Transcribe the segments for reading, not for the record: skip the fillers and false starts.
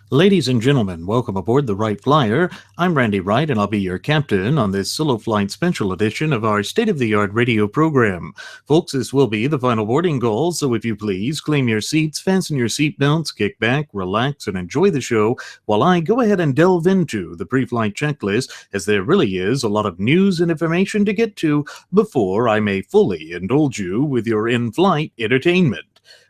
Ladies and gentlemen, welcome aboard the Wright Flyer. I'm Randy Wright, and I'll be your captain on this solo flight special edition of our state-of-the-art radio program. Folks, this will be the final boarding call, so if you please, claim your seats, fasten your seatbelts, kick back, relax, and enjoy the show while I go ahead and delve into the pre-flight checklist, as there really is a lot of news and information to get to before I may fully indulge you with your in-flight entertainment.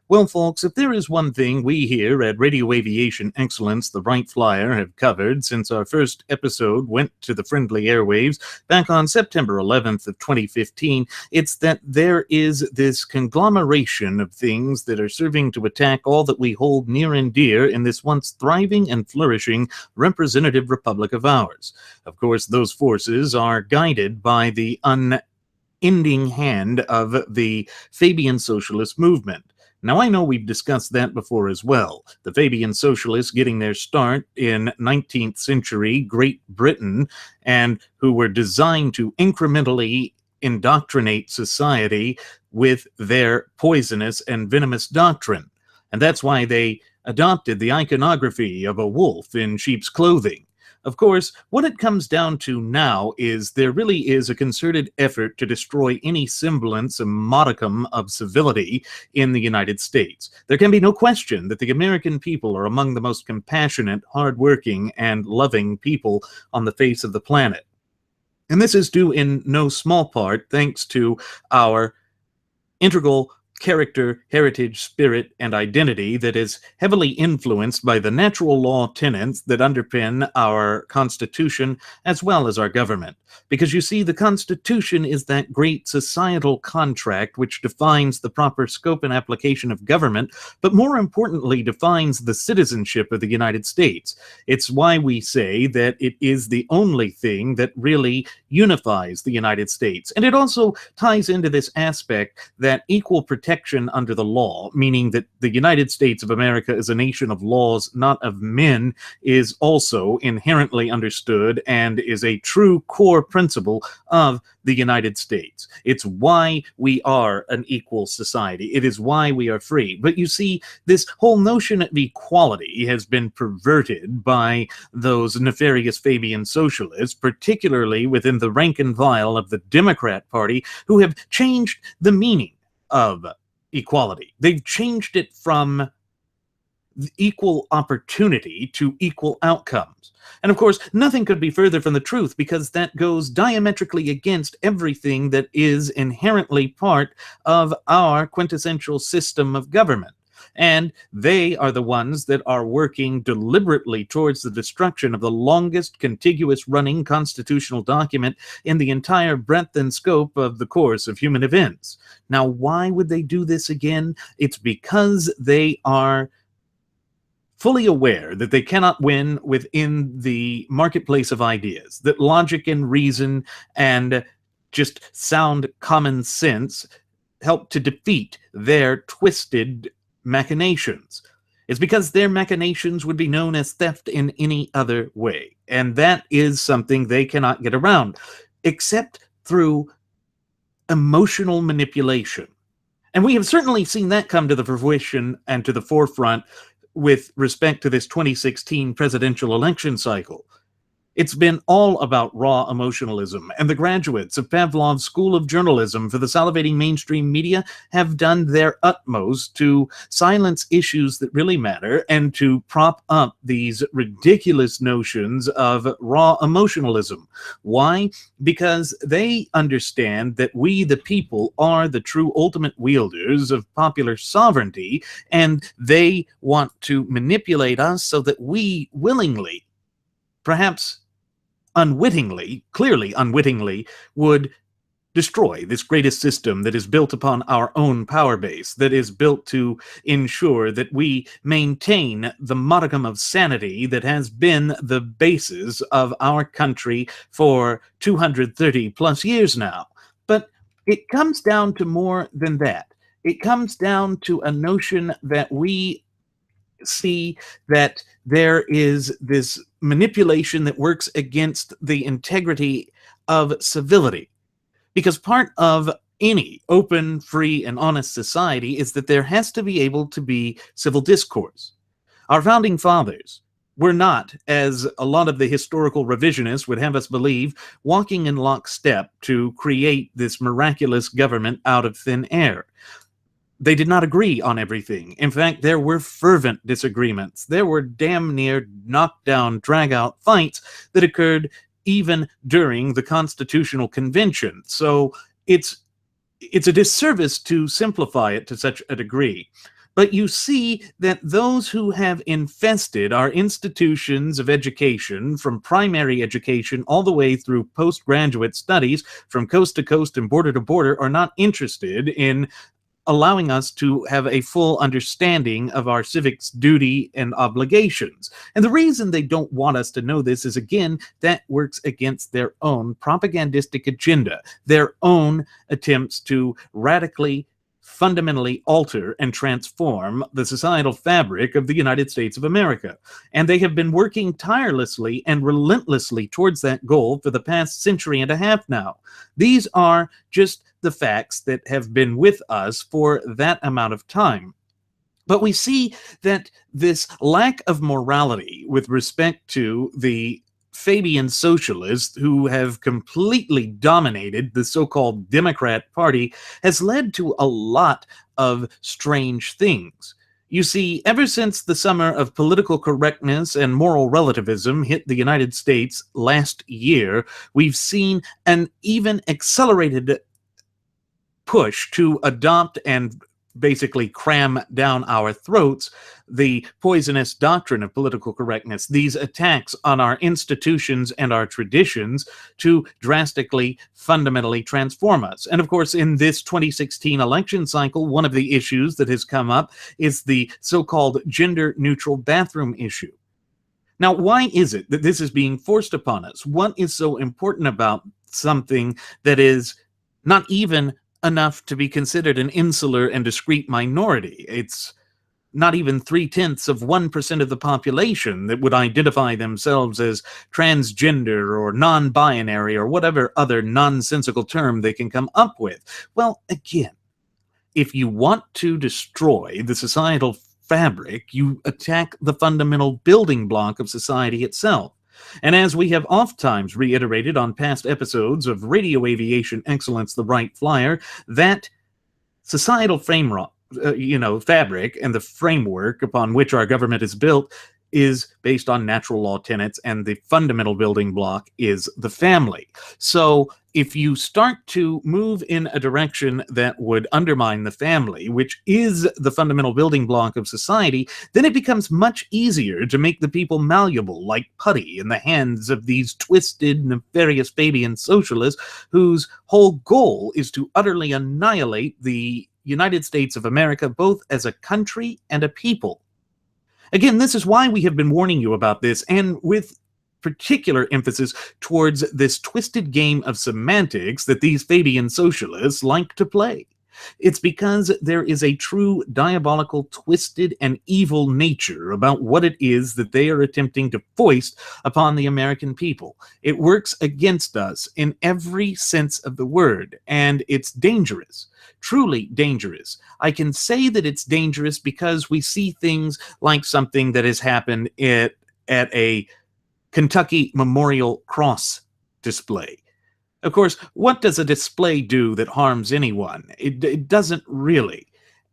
Well, folks, if there is one thing we here at Radio Aviation Excellence, the Wright Flyer, have covered since our first episode went to the friendly airwaves back on September 11th of 2015, it's that there is this conglomeration of things that are serving to attack all that we hold near and dear in this once thriving and flourishing representative republic of ours. Of course, those forces are guided by the unending hand of the Fabian Socialist movement. Now, I know we've discussed that before as well. The Fabian Socialists getting their start in 19th century Great Britain, and who were designed to incrementally indoctrinate society with their poisonous and venomous doctrine. And that's why they adopted the iconography of a wolf in sheep's clothing. Of course, what it comes down to now is there really is a concerted effort to destroy any semblance, a modicum of civility in the United States. There can be no question that the American people are among the most compassionate, hardworking, and loving people on the face of the planet. And this is due in no small part thanks to our integral character, heritage, spirit, and identity that is heavily influenced by the natural law tenets that underpin our Constitution as well as our government. Because you see, the Constitution is that great societal contract which defines the proper scope and application of government, but more importantly defines the citizenship of the United States. It's why we say that it is the only thing that really unifies the United States. And it also ties into this aspect that equal protection under the law, meaning that the United States of America is a nation of laws, not of men, is also inherently understood and is a true core principle of the United States. It's why we are an equal society. It is why we are free. But you see, this whole notion of equality has been perverted by those nefarious Fabian Socialists, particularly within the rank and file of the Democrat Party, who have changed the meaning of equality. They've changed it from equal opportunity to equal outcomes. And of course, nothing could be further from the truth, because that goes diametrically against everything that is inherently part of our quintessential system of government. And they are the ones that are working deliberately towards the destruction of the longest contiguous running constitutional document in the entire breadth and scope of the course of human events. Now, why would they do this again? It's because they are fully aware that they cannot win within the marketplace of ideas, that logic and reason and just sound common sense help to defeat their twisted machinations. It's because their machinations would be known as theft in any other way. And that is something they cannot get around, except through emotional manipulation. And we have certainly seen that come to the fruition and to the forefront with respect to this 2016 presidential election cycle. It's been all about raw emotionalism, and the graduates of Pavlov's School of Journalism for the salivating mainstream media have done their utmost to silence issues that really matter and to prop up these ridiculous notions of raw emotionalism. Why? Because they understand that we, the people, are the true ultimate wielders of popular sovereignty, and they want to manipulate us so that we willingly, perhaps unwittingly, clearly unwittingly, would destroy this greatest system that is built upon our own power base, that is built to ensure that we maintain the modicum of sanity that has been the basis of our country for 230 plus years now. But it comes down to more than that. It comes down to a notion that we see that there is this manipulation that works against the integrity of civility. Because part of any open, free, and honest society is that there has to be able to be civil discourse. Our founding fathers We're not, as a lot of the historical revisionists would have us believe, walking in lockstep to create this miraculous government out of thin air. They did not agree on everything. In fact, there were fervent disagreements. There were damn near knockdown, drag-out fights that occurred even during the Constitutional Convention. So it's a disservice to simplify it to such a degree. But you see that those who have infested our institutions of education, from primary education all the way through postgraduate studies, from coast to coast and border to border, are not interested in allowing us to have a full understanding of our civics duty and obligations. And the reason they don't want us to know this is, again, that works against their own propagandistic agenda, their own attempts to radically, fundamentally alter and transform the societal fabric of the United States of America. And they have been working tirelessly and relentlessly towards that goal for the past century and a half now. These are just the facts that have been with us for that amount of time. But we see that this lack of morality with respect to the Fabian Socialists, who have completely dominated the so-called Democrat Party, has led to a lot of strange things. You see, ever since the summer of political correctness and moral relativism hit the United States last year, we've seen an even accelerated push to adopt and basically cram down our throats the poisonous doctrine of political correctness, these attacks on our institutions and our traditions to drastically, fundamentally transform us. And of course, in this 2016 election cycle, one of the issues that has come up is the so-called gender-neutral bathroom issue. Now, why is it that this is being forced upon us? What is so important about something that is not even enough to be considered an insular and discrete minority? It's not even 0.3% of the population that would identify themselves as transgender or non-binary or whatever other nonsensical term they can come up with. Well, again, if you want to destroy the societal fabric, you attack the fundamental building block of society itself. And as we have oft-times reiterated on past episodes of Radio Aviation Excellence, the Wright Flyer, that societal fabric and the framework upon which our government is built is based on natural law tenets, and the fundamental building block is the family. So if you start to move in a direction that would undermine the family, which is the fundamental building block of society, then it becomes much easier to make the people malleable like putty in the hands of these twisted, nefarious Fabian socialists whose whole goal is to utterly annihilate the United States of America, both as a country and a people. Again, this is why we have been warning you about this, and with particular emphasis towards this twisted game of semantics that these Fabian socialists like to play. It's because there is a true diabolical, twisted, and evil nature about what it is that they are attempting to foist upon the American people. It works against us in every sense of the word, and it's dangerous. Truly dangerous. I can say that it's dangerous because we see things like something that has happened at a Kentucky Memorial Cross display. Of course, what does a display do that harms anyone? It doesn't really.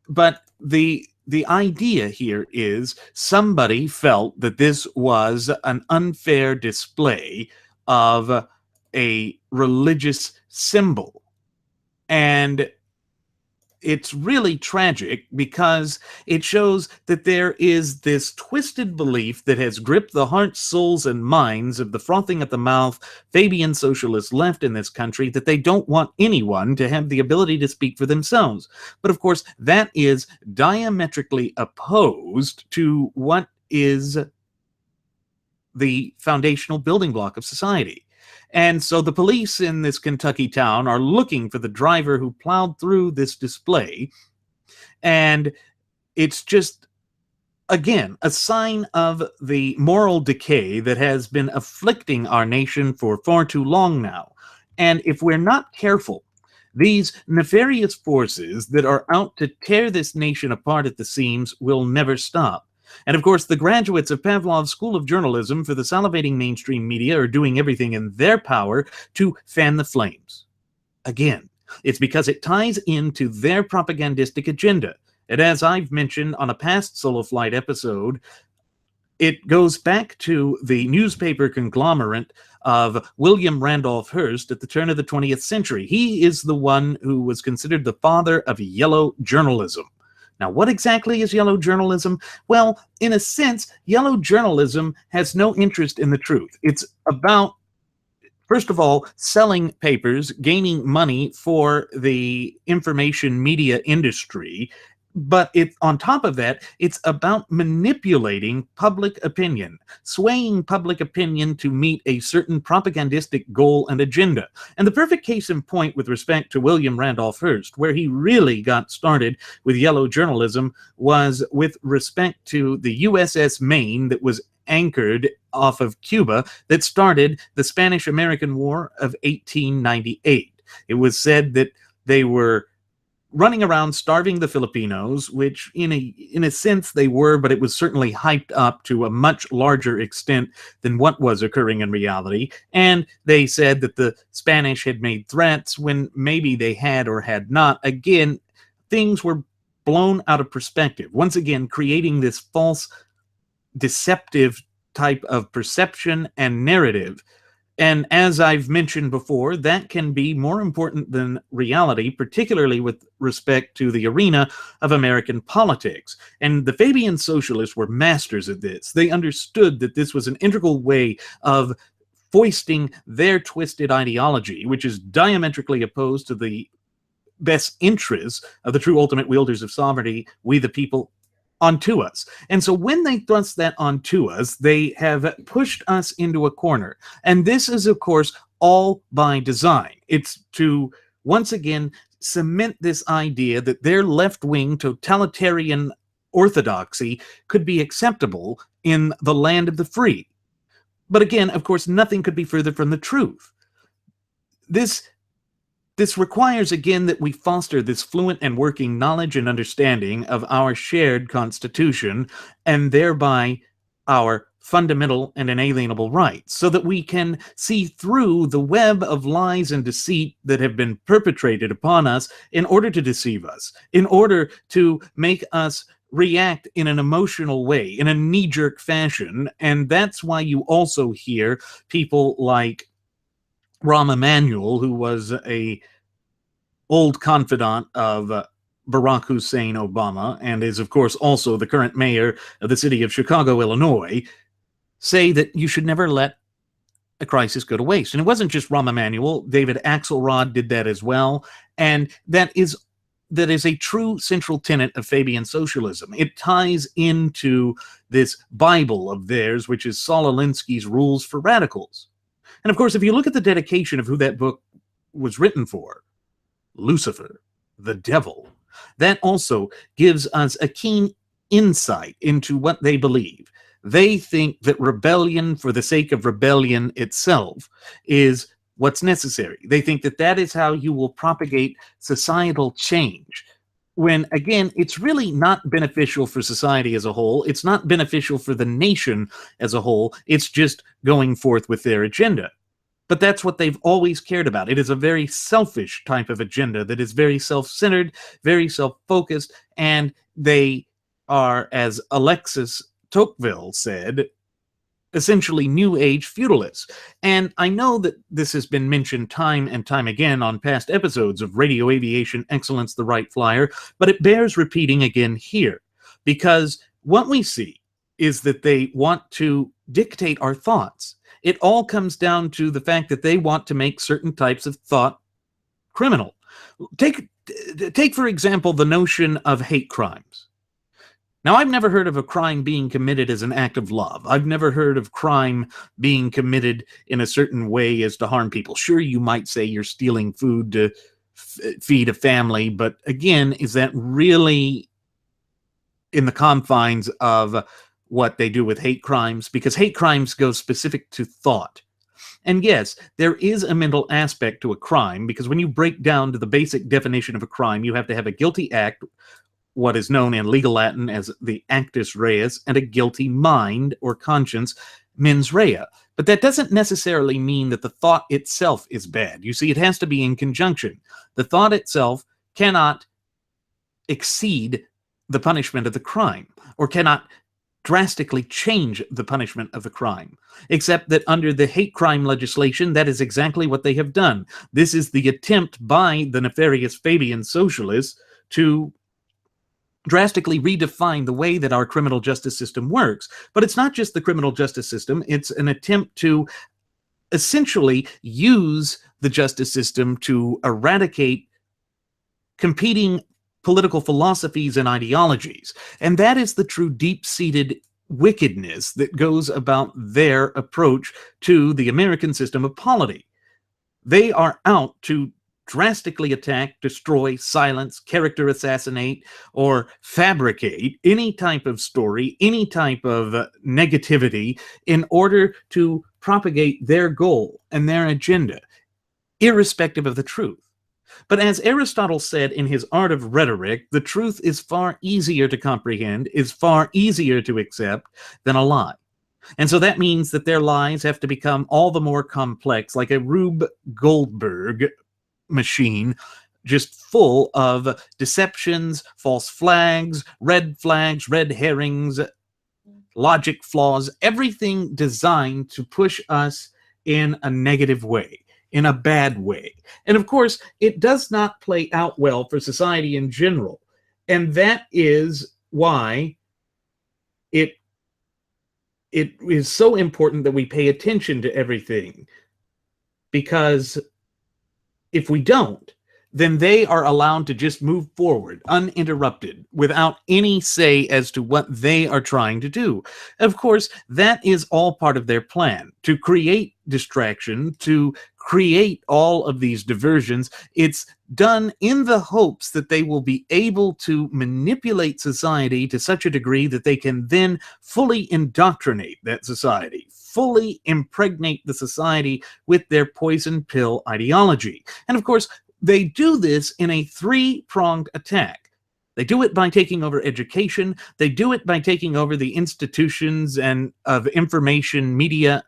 But the idea here is somebody felt that this was an unfair display of a religious symbol. And it's really tragic because it shows that there is this twisted belief that has gripped the hearts, souls, and minds of the frothing at the mouth Fabian socialists left in this country, that they don't want anyone to have the ability to speak for themselves. But of course, that is diametrically opposed to what is the foundational building block of society. And so the police in this Kentucky town are looking for the driver who plowed through this display. And it's just, again, a sign of the moral decay that has been afflicting our nation for far too long now. And if we're not careful, these nefarious forces that are out to tear this nation apart at the seams will never stop. And of course, the graduates of Pavlov's School of Journalism for the salivating mainstream media are doing everything in their power to fan the flames. Again, it's because it ties into their propagandistic agenda. And as I've mentioned on a past Solo Flight episode, it goes back to the newspaper conglomerate of William Randolph Hearst at the turn of the 20th century. He is the one who was considered the father of yellow journalism. Now, what exactly is yellow journalism? Well, in a sense, yellow journalism has no interest in the truth. It's about, first of all, selling papers, gaining money for the information media industry. But on top of that, it's about manipulating public opinion, swaying public opinion to meet a certain propagandistic goal and agenda. And the perfect case in point with respect to William Randolph Hearst, where he really got started with yellow journalism, was with respect to the USS Maine that was anchored off of Cuba that started the Spanish-American War of 1898. It was said that they were running around starving the Filipinos, which in a sense they were, but it was certainly hyped up to a much larger extent than what was occurring in reality. And they said that the Spanish had made threats when maybe they had or had not. Again, things were blown out of perspective. Once again, creating this false, deceptive type of perception and narrative. And as I've mentioned before, that can be more important than reality, particularly with respect to the arena of American politics. And the Fabian Socialists were masters at this. They understood that this was an integral way of foisting their twisted ideology, which is diametrically opposed to the best interests of the true ultimate wielders of sovereignty, we the people, onto us. And so when they thrust that onto us, they have pushed us into a corner. And this is, of course, all by design. It's to, once again, cement this idea that their left-wing totalitarian orthodoxy could be acceptable in the land of the free. But again, of course, nothing could be further from the truth. This requires, again, that we foster this fluent and working knowledge and understanding of our shared Constitution, and thereby our fundamental and inalienable rights, so that we can see through the web of lies and deceit that have been perpetrated upon us in order to deceive us, in order to make us react in an emotional way, in a knee-jerk fashion. And that's why you also hear people like Rahm Emanuel, who was a old confidant of Barack Hussein Obama, and is, of course, also the current mayor of the city of Chicago, Illinois, say that you should never let a crisis go to waste. And it wasn't just Rahm Emanuel. David Axelrod did that as well. And that is a true central tenet of Fabian socialism. It ties into this Bible of theirs, which is Saul Alinsky's Rules for Radicals. And of course, if you look at the dedication of who that book was written for, Lucifer, the devil, that also gives us a keen insight into what they believe. They think that rebellion for the sake of rebellion itself is what's necessary. They think that that is how you will propagate societal change, when, again, it's really not beneficial for society as a whole. It's not beneficial for the nation as a whole. It's just going forth with their agenda. But that's what they've always cared about. It is a very selfish type of agenda that is very self-centered, very self-focused, and they are, as Alexis Tocqueville said, essentially New Age feudalists. And I know that this has been mentioned time and time again on past episodes of Radio Aviation Excellence, the Wright Flyer, but it bears repeating again here, because what we see is that they want to dictate our thoughts. It all comes down to the fact that they want to make certain types of thought criminal. Take, for example, the notion of hate crimes. Now, I've never heard of a crime being committed as an act of love. I've never heard of crime being committed in a certain way as to harm people. Sure, you might say you're stealing food to feed a family, but again, is that really in the confines of what they do with hate crimes? Because hate crimes go specific to thought. And yes, there is a mental aspect to a crime, because when you break down to the basic definition of a crime, you have to have a guilty act what is known in legal Latin as the actus reus, and a guilty mind or conscience, mens rea. But that doesn't necessarily mean that the thought itself is bad. You see, it has to be in conjunction. The thought itself cannot exceed the punishment of the crime, or cannot drastically change the punishment of the crime, except that under the hate crime legislation, that is exactly what they have done. This is the attempt by the nefarious Fabian Socialists to drastically redefine the way that our criminal justice system works. But it's not just the criminal justice system, it's an attempt to essentially use the justice system to eradicate competing political philosophies and ideologies. And that is the true deep-seated wickedness that goes about their approach to the American system of polity. They are out to drastically attack, destroy, silence, character assassinate, or fabricate any type of story, any type of negativity in order to propagate their goal and their agenda, irrespective of the truth. But as Aristotle said in his Art of Rhetoric, the truth is far easier to comprehend, is far easier to accept than a lie. And so that means that their lies have to become all the more complex, like a Rube Goldberg machine, just full of deceptions, false flags, red herrings, logic flaws, everything designed to push us in a negative way, in a bad way. And of course, it does not play out well for society in general. And that is why it is so important that we pay attention to everything. Because if we don't, then they are allowed to just move forward uninterrupted without any say as to what they are trying to do. Of course, that is all part of their plan, to create distraction, to create all of these diversions. It's done in the hopes that they will be able to manipulate society to such a degree that they can then fully indoctrinate that society, fully impregnate the society with their poison pill ideology. And of course, they do this in a three-pronged attack. They do it by taking over education. They do it by taking over the institutions and of information media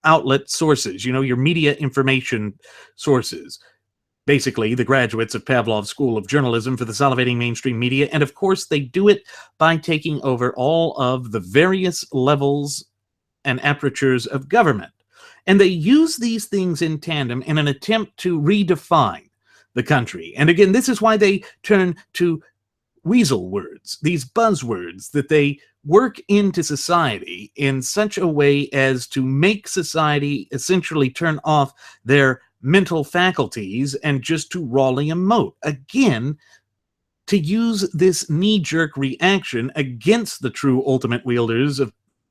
outlet sources, your media information sources. Basically, the graduates of Pavlov's School of Journalism for the salivating mainstream media. And of course, they do it by taking over all of the various levels and apertures of government. And they use these things in tandem in an attempt to redefine the country. And again, this is why they turn to weasel words, these buzzwords that they work into society in such a way as to make society essentially turn off their mental faculties and just to rawly emote. Again, to use this knee-jerk reaction against the true ultimate wielders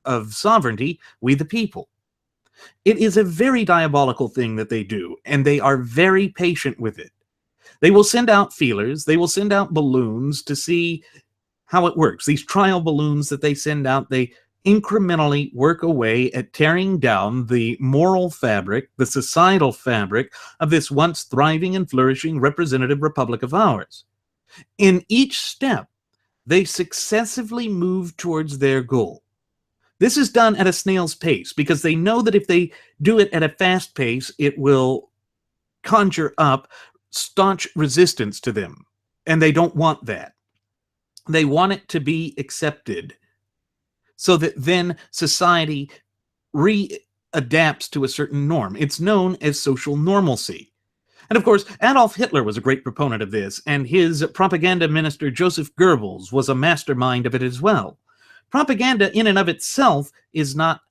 of sovereignty, we the people. It is a very diabolical thing that they do, and they are very patient with it. They will send out feelers, they will send out balloons to see how it works. These trial balloons that they send out, they incrementally work away at tearing down the moral fabric, the societal fabric of this once thriving and flourishing representative republic of ours. In each step, they successively move towards their goal. This is done at a snail's pace because they know that if they do it at a fast pace, it will conjure up staunch resistance to them. And they don't want that. They want it to be accepted so that then society readapts to a certain norm. It's known as social normalcy. And of course, Adolf Hitler was a great proponent of this, and his propaganda minister Joseph Goebbels was a mastermind of it as well. Propaganda in and of itself is not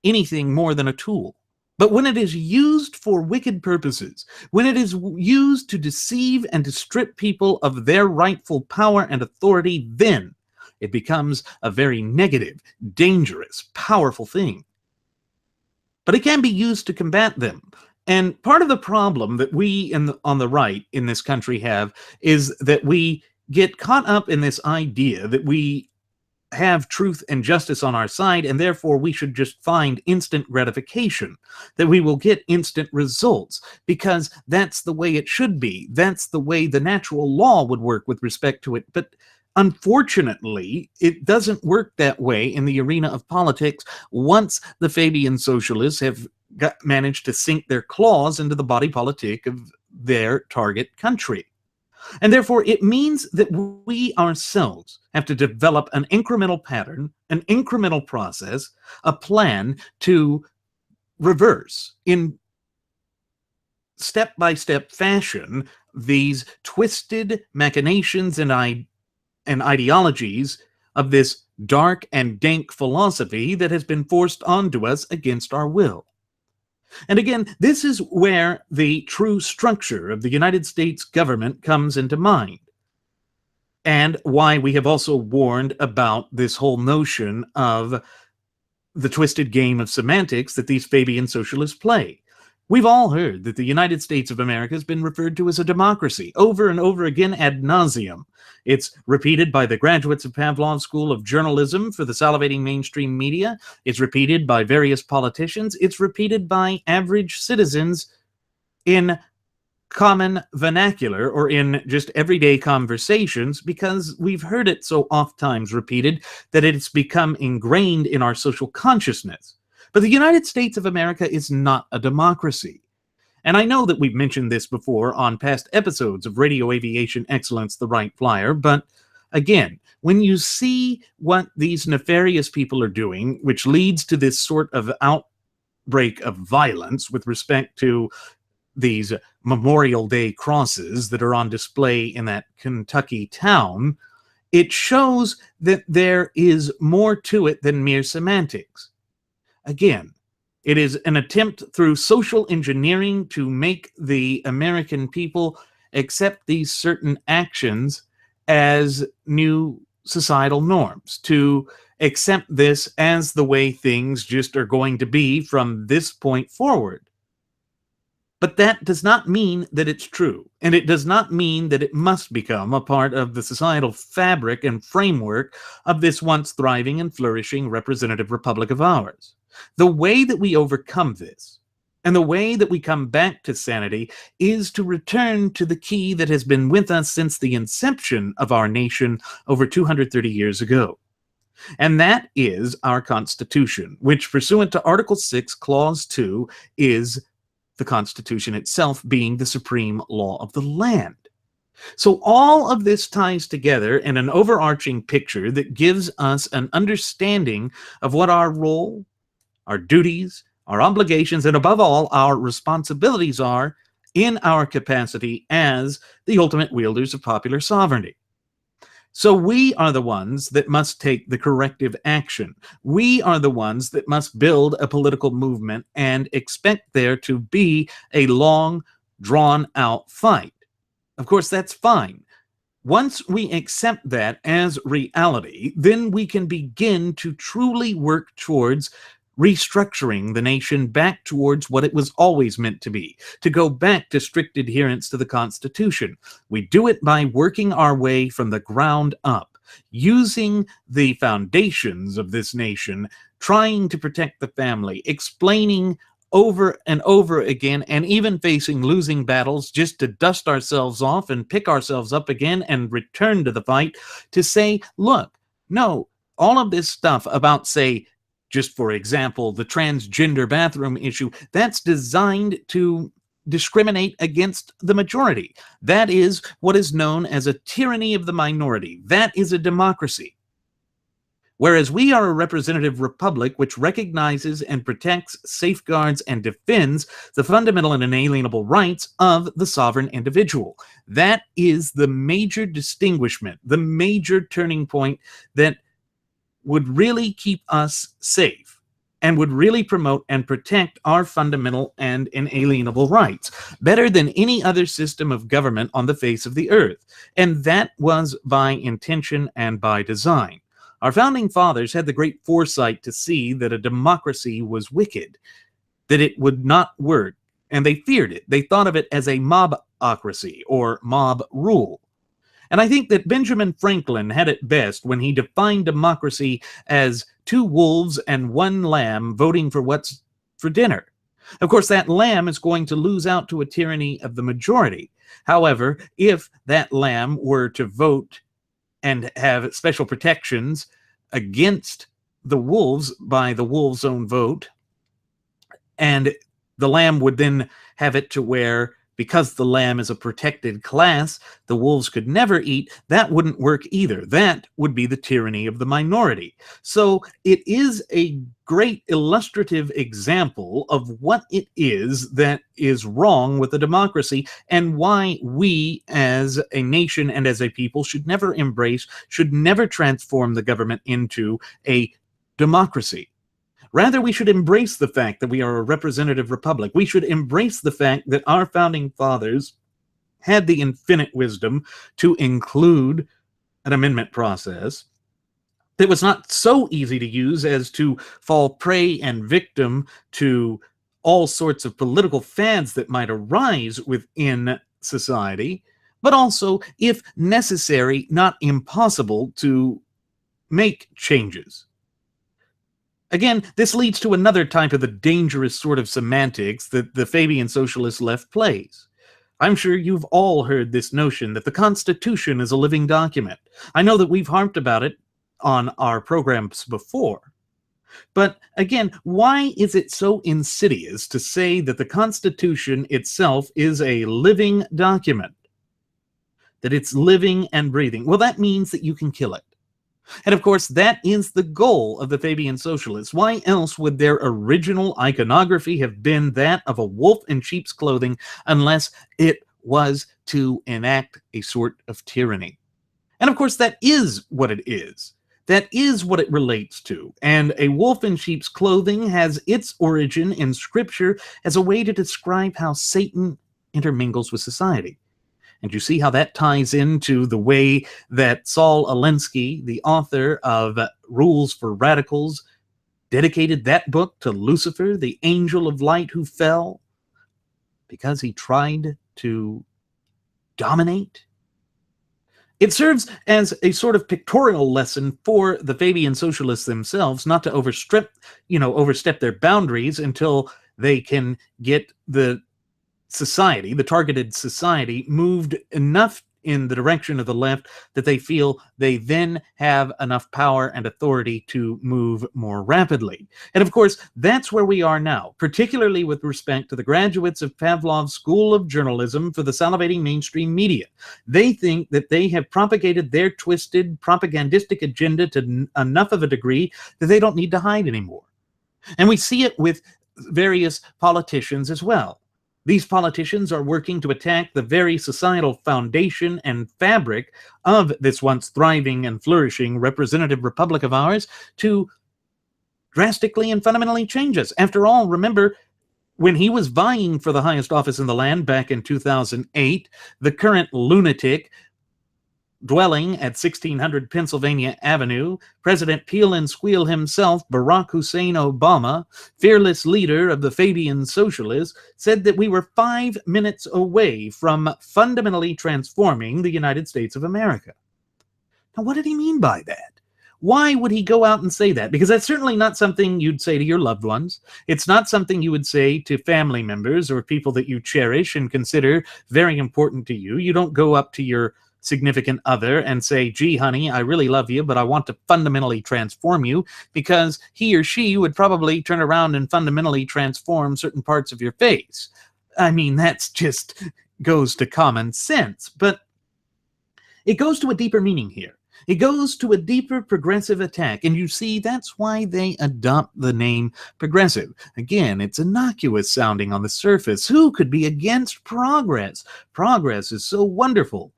anything more than a tool. But when it is used for wicked purposes, when it is used to deceive and to strip people of their rightful power and authority, then it becomes a very negative, dangerous, powerful thing. But it can be used to combat them. And part of the problem that we on the right in this country have is that we get caught up in this idea that we have truth and justice on our side, and therefore we should just find instant gratification, that we will get instant results, because that's the way it should be. That's the way the natural law would work with respect to it. But unfortunately, it doesn't work that way in the arena of politics once the Fabian Socialists have managed to sink their claws into the body politic of their target country. And therefore, it means that we ourselves have to develop an incremental pattern, an incremental process, a plan to reverse in step-by-step fashion these twisted machinations and ideologies of this dark and dank philosophy that has been forced onto us against our will. And again, this is where the true structure of the United States government comes into mind, and why we have also warned about this whole notion of the twisted game of semantics that these Fabian socialists play. We've all heard that the United States of America has been referred to as a democracy over and over again ad nauseum. It's repeated by the graduates of Pavlov's School of Journalism for the salivating mainstream media. It's repeated by various politicians. It's repeated by average citizens in common vernacular or in just everyday conversations, because we've heard it so oft times repeated that it's become ingrained in our social consciousness. But the United States of America is not a democracy. And I know that we've mentioned this before on past episodes of Radio Aviation Excellence, the Wright Flyer, but again, when you see what these nefarious people are doing, which leads to this sort of outbreak of violence with respect to these Memorial Day crosses that are on display in that Kentucky town, it shows that there is more to it than mere semantics. Again, it is an attempt through social engineering to make the American people accept these certain actions as new societal norms, to accept this as the way things just are going to be from this point forward. But that does not mean that it's true, and it does not mean that it must become a part of the societal fabric and framework of this once thriving and flourishing representative republic of ours. The way that we overcome this, and the way that we come back to sanity, is to return to the key that has been with us since the inception of our nation over 230 years ago. And that is our Constitution, which, pursuant to Article 6, Clause 2, is the Constitution itself being the supreme law of the land. So all of this ties together in an overarching picture that gives us an understanding of what our role, our duties, our obligations, and above all, our responsibilities are in our capacity as the ultimate wielders of popular sovereignty. So we are the ones that must take the corrective action. We are the ones that must build a political movement and expect there to be a long, drawn-out fight. Of course, that's fine. Once we accept that as reality, then we can begin to truly work towards restructuring the nation back towards what it was always meant to be, to go back to strict adherence to the Constitution. We do it by working our way from the ground up, using the foundations of this nation, trying to protect the family, explaining over and over again, and even facing losing battles just to dust ourselves off and pick ourselves up again and return to the fight to say, look, no, all of this stuff about, say, just for example, the transgender bathroom issue, that's designed to discriminate against the majority. That is what is known as a tyranny of the minority. That is a democracy. Whereas we are a representative republic which recognizes and protects, safeguards, and defends the fundamental and inalienable rights of the sovereign individual. That is the major distinguishment, the major turning point that would really keep us safe and would really promote and protect our fundamental and inalienable rights better than any other system of government on the face of the earth. And that was by intention and by design. Our founding fathers had the great foresight to see that a democracy was wicked, that it would not work, and they feared it. They thought of it as a mobocracy or mob rule. And I think that Benjamin Franklin had it best when he defined democracy as two wolves and one lamb voting for what's for dinner. Of course, that lamb is going to lose out to a tyranny of the majority. However, if that lamb were to vote and have special protections against the wolves by the wolves' own vote, and the lamb would then have it to where, because the lamb is a protected class, the wolves could never eat, that wouldn't work either. That would be the tyranny of the minority. So it is a great illustrative example of what it is that is wrong with a democracy and why we as a nation and as a people should never embrace, should never transform the government into a democracy. Rather, we should embrace the fact that we are a representative republic. We should embrace the fact that our founding fathers had the infinite wisdom to include an amendment process that was not so easy to use as to fall prey and victim to all sorts of political fads that might arise within society, but also, if necessary, not impossible to make changes. Again, this leads to another type of the dangerous sort of semantics that the Fabian Socialist left plays. I'm sure you've all heard this notion that the Constitution is a living document. I know that we've harped about it on our programs before. But again, why is it so insidious to say that the Constitution itself is a living document? That it's living and breathing? Well, that means that you can kill it. And of course, that is the goal of the Fabian Socialists. Why else would their original iconography have been that of a wolf in sheep's clothing unless it was to enact a sort of tyranny? And of course, that is what it is. That is what it relates to. And a wolf in sheep's clothing has its origin in Scripture as a way to describe how Satan intermingles with society. And you see how that ties into the way that Saul Alinsky, the author of Rules for Radicals, dedicated that book to Lucifer, the angel of light who fell because he tried to dominate. It serves as a sort of pictorial lesson for the Fabian Socialists themselves not to overstep their boundaries until they can get the society, the targeted society, moved enough in the direction of the left that they feel they then have enough power and authority to move more rapidly. And of course, that's where we are now, particularly with respect to the graduates of Pavlov's School of Journalism for the salivating mainstream media. They think that they have propagated their twisted propagandistic agenda to enough of a degree that they don't need to hide anymore. And we see it with various politicians as well. These politicians are working to attack the very societal foundation and fabric of this once thriving and flourishing representative republic of ours to drastically and fundamentally change us. After all, remember, when he was vying for the highest office in the land back in 2008, the current lunatic dwelling at 1600 Pennsylvania Avenue, President Peel and Squeal himself, Barack Hussein Obama, fearless leader of the Fabian Socialists, said that we were 5 minutes away from fundamentally transforming the United States of America. Now, what did he mean by that? Why would he go out and say that? Because that's certainly not something you'd say to your loved ones. It's not something you would say to family members or people that you cherish and consider very important to you. You don't go up to your significant other and say, gee, honey, I really love you, but I want to fundamentally transform you, because he or she would probably turn around and fundamentally transform certain parts of your face. I mean, that's just goes to common sense, but it goes to a deeper meaning here. It goes to a deeper progressive attack, and you see, that's why they adopt the name progressive. Again, it's innocuous sounding on the surface. Who could be against progress? Progress is so wonderful.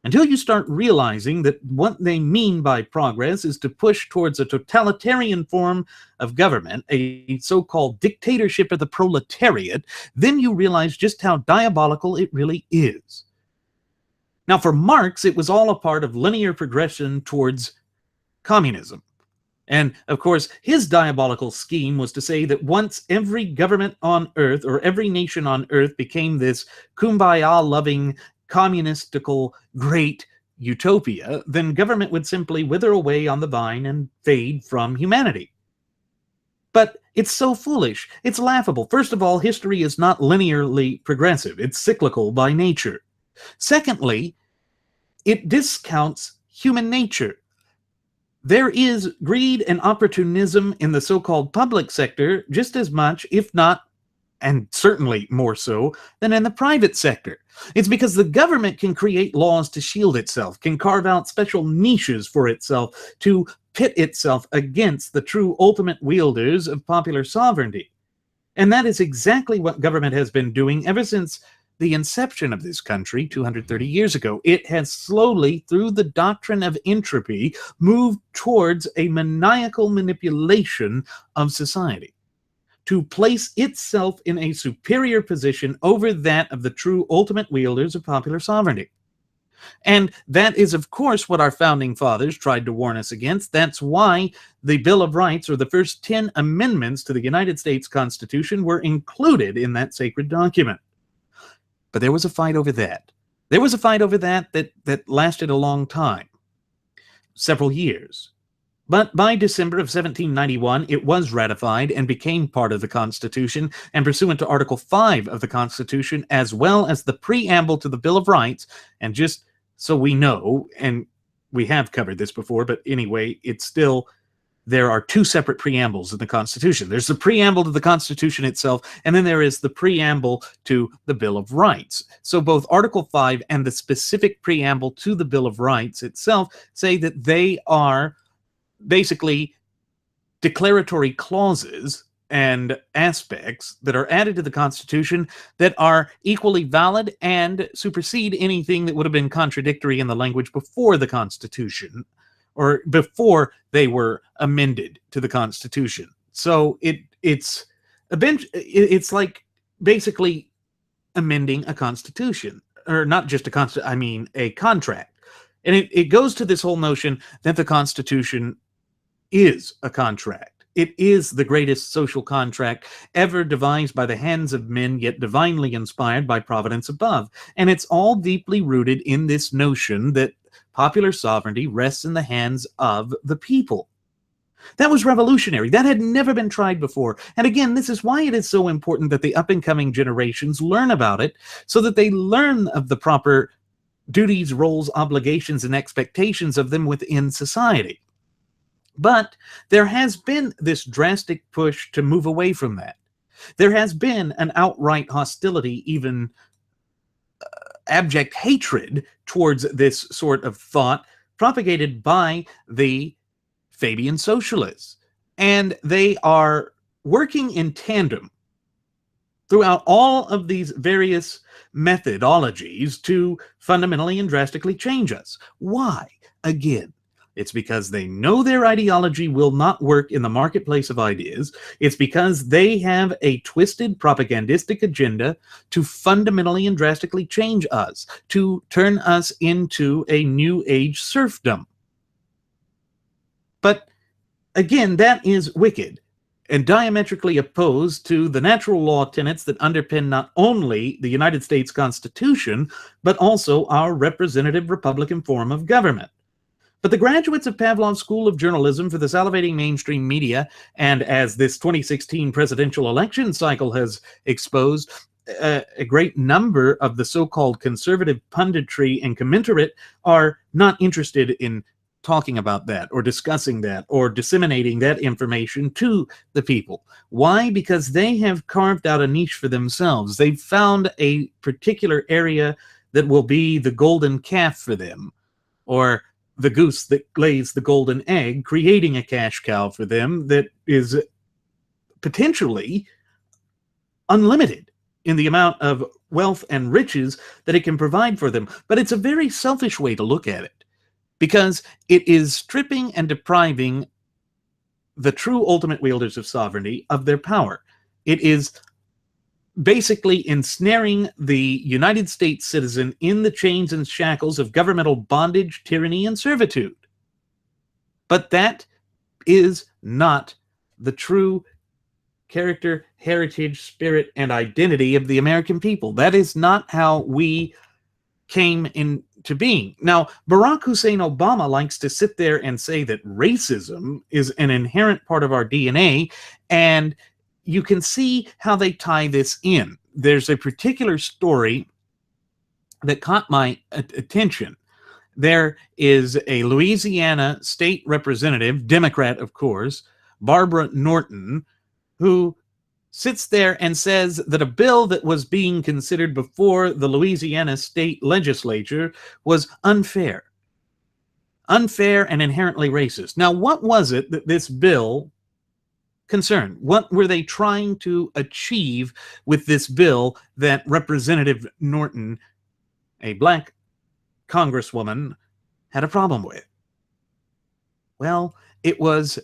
Until you start realizing that what they mean by progress is to push towards a totalitarian form of government, a so-called dictatorship of the proletariat, then you realize just how diabolical it really is. Now, for Marx, it was all a part of linear progression towards communism. And, of course, his diabolical scheme was to say that once every government on earth, or every nation on earth, became this kumbaya-loving, communistical, great utopia, then government would simply wither away on the vine and fade from humanity. But it's so foolish. It's laughable. First of all, history is not linearly progressive. It's cyclical by nature. Secondly, it discounts human nature. There is greed and opportunism in the so-called public sector just as much, if not, and certainly more so, than in the private sector. It's because the government can create laws to shield itself, can carve out special niches for itself, to pit itself against the true ultimate wielders of popular sovereignty. And that is exactly what government has been doing ever since the inception of this country 230 years ago. It has slowly, through the doctrine of entropy, moved towards a maniacal manipulation of society, to place itself in a superior position over that of the true ultimate wielders of popular sovereignty. And that is, of course, what our founding fathers tried to warn us against. That's why the Bill of Rights, or the first 10 amendments to the United States Constitution, were included in that sacred document. But there was a fight over that. There was a fight over that lasted a long time, several years. But by December of 1791, it was ratified and became part of the Constitution, and pursuant to Article 5 of the Constitution, as well as the preamble to the Bill of Rights, and just so we know, and we have covered this before, but anyway, it's still, there are two separate preambles in the Constitution. There's the preamble to the Constitution itself, and then there is the preamble to the Bill of Rights. So both Article 5 and the specific preamble to the Bill of Rights itself say that they are basically declaratory clauses and aspects that are added to the Constitution that are equally valid and supersede anything that would have been contradictory in the language before the Constitution, or before they were amended to the Constitution. So it's like basically amending a constitution, or not just a contract. And it goes to this whole notion that the Constitution is a contract. It is the greatest social contract ever devised by the hands of men, yet divinely inspired by providence above. And it's all deeply rooted in this notion that popular sovereignty rests in the hands of the people. That was revolutionary. That had never been tried before. And again, this is why it is so important that the up-and-coming generations learn about it, so that they learn of the proper duties, roles, obligations, and expectations of them within society. But there has been this drastic push to move away from that. There has been an outright hostility, even abject hatred towards this sort of thought, propagated by the Fabian Socialists. And they are working in tandem throughout all of these various methodologies to fundamentally and drastically change us. Why? Again, it's because they know their ideology will not work in the marketplace of ideas. It's because they have a twisted propagandistic agenda to fundamentally and drastically change us, to turn us into a new age serfdom. But again, that is wicked and diametrically opposed to the natural law tenets that underpin not only the United States Constitution, but also our representative Republican form of government. But the graduates of Pavlov's School of Journalism for the salivating mainstream media, and as this 2016 presidential election cycle has exposed, a great number of the so-called conservative punditry and commensurate are not interested in talking about that or discussing that or disseminating that information to the people. Why? Because they have carved out a niche for themselves. They've found a particular area that will be the golden calf for them, or the goose that lays the golden egg, creating a cash cow for them that is potentially unlimited in the amount of wealth and riches that it can provide for them. But it's a very selfish way to look at it, because it is stripping and depriving the true ultimate wielders of sovereignty of their power. It is basically ensnaring the United States citizen in the chains and shackles of governmental bondage, tyranny, and servitude. But that is not the true character, heritage, spirit, and identity of the American people. That is not how we came in to being. Now, Barack Hussein Obama likes to sit there and say that racism is an inherent part of our DNA, and you can see how they tie this in. There's a particular story that caught my attention. There is a Louisiana state representative, Democrat, of course, Barbara Norton, who sits there and says that a bill that was being considered before the Louisiana state legislature was unfair and inherently racist. Now, what was it that this bill concerned? What were they trying to achieve with this bill that Representative Norton, a black congresswoman, had a problem with? Well, it was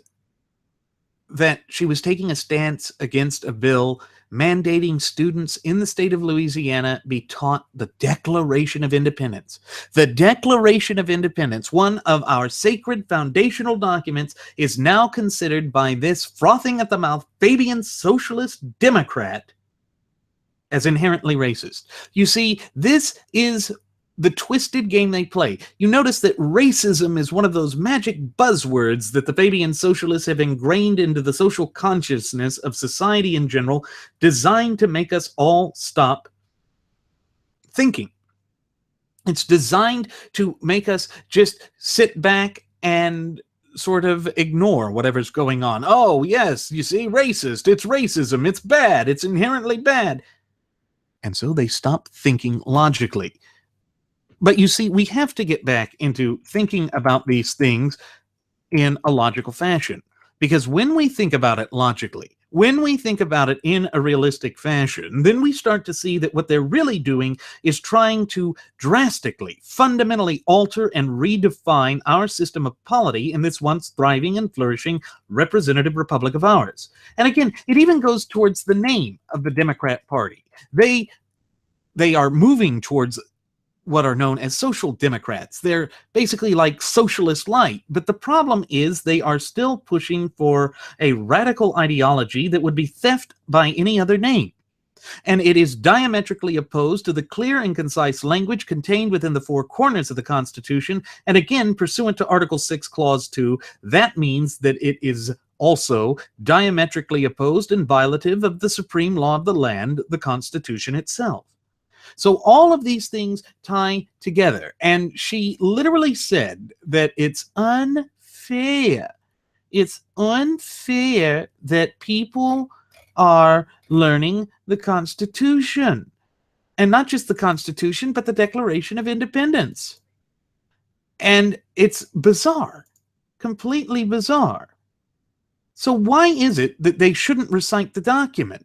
that she was taking a stance against a bill mandating students in the state of Louisiana be taught the Declaration of Independence. The Declaration of Independence, one of our sacred foundational documents, is now considered by this frothing at the mouth Fabian Socialist Democrat as inherently racist. You see, this is the twisted game they play. You notice that racism is one of those magic buzzwords that the Fabian Socialists have ingrained into the social consciousness of society in general, designed to make us all stop thinking. It's designed to make us just sit back and sort of ignore whatever's going on. Oh, yes, you see, racist, it's racism, it's bad, it's inherently bad. And so they stop thinking logically. But you see, we have to get back into thinking about these things in a logical fashion. Because when we think about it logically, when we think about it in a realistic fashion, then we start to see that what they're really doing is trying to drastically, fundamentally alter and redefine our system of polity in this once thriving and flourishing representative republic of ours. And again, it even goes towards the name of the Democrat Party. They are moving towards what are known as social democrats. They're basically like socialist light, but the problem is they are still pushing for a radical ideology that would be theft by any other name. And it is diametrically opposed to the clear and concise language contained within the four corners of the Constitution. And again, pursuant to Article 6, Clause 2, that means that it is also diametrically opposed and violative of the supreme law of the land, the Constitution itself. So all of these things tie together. And she literally said that it's unfair. It's unfair that people are learning the Constitution. And not just the Constitution, but the Declaration of Independence. And it's bizarre, completely bizarre. So why is it that they shouldn't recite the document?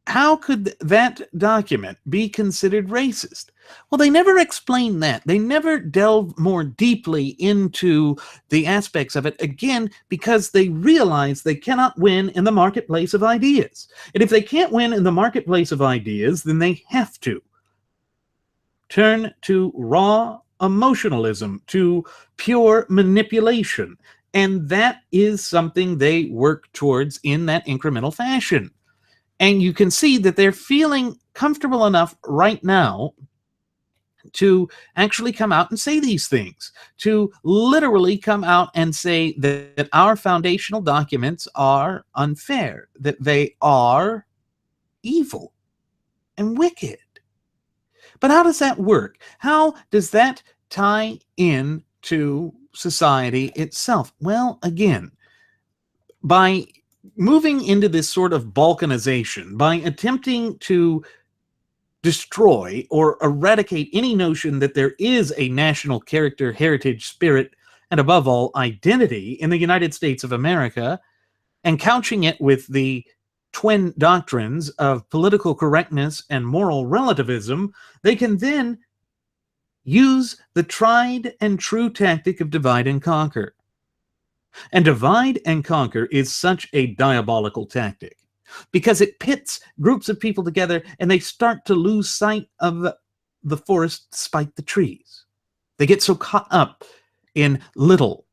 How could that document be considered racist? Well, they never explain that. They never delve more deeply into the aspects of it, again, because they realize they cannot win in the marketplace of ideas. And if they can't win in the marketplace of ideas, then they have to turn to raw emotionalism, to pure manipulation. And that is something they work towards in that incremental fashion. And you can see that they're feeling comfortable enough right now to actually come out and say these things, to literally come out and say that our foundational documents are unfair, that they are evil and wicked. But how does that work? How does that tie in to society itself? Well, again, by moving into this sort of balkanization, by attempting to destroy or eradicate any notion that there is a national character, heritage, spirit, and above all, identity in the United States of America, and couching it with the twin doctrines of political correctness and moral relativism, they can then use the tried and true tactic of divide and conquer. And divide and conquer is such a diabolical tactic because it pits groups of people together and they start to lose sight of the forest despite the trees. They get so caught up in little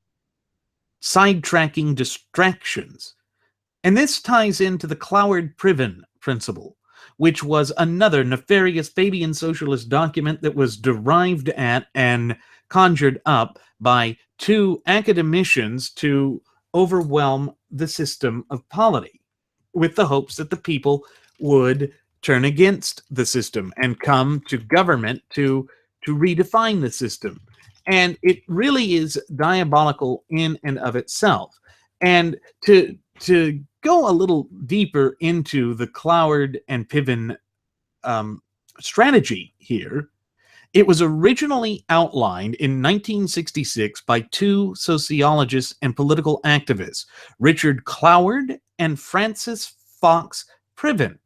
sidetracking distractions. And this ties into the Cloward-Priven principle, which was another nefarious Fabian Socialist document that was derived at and conjured up by two academicians to overwhelm the system of polity, with the hopes that the people would turn against the system and come to government to redefine the system. And it really is diabolical in and of itself. And to go a little deeper into the Cloward and Piven strategy here, it was originally outlined in 1966 by two sociologists and political activists, Richard Cloward and Francis Fox Piven.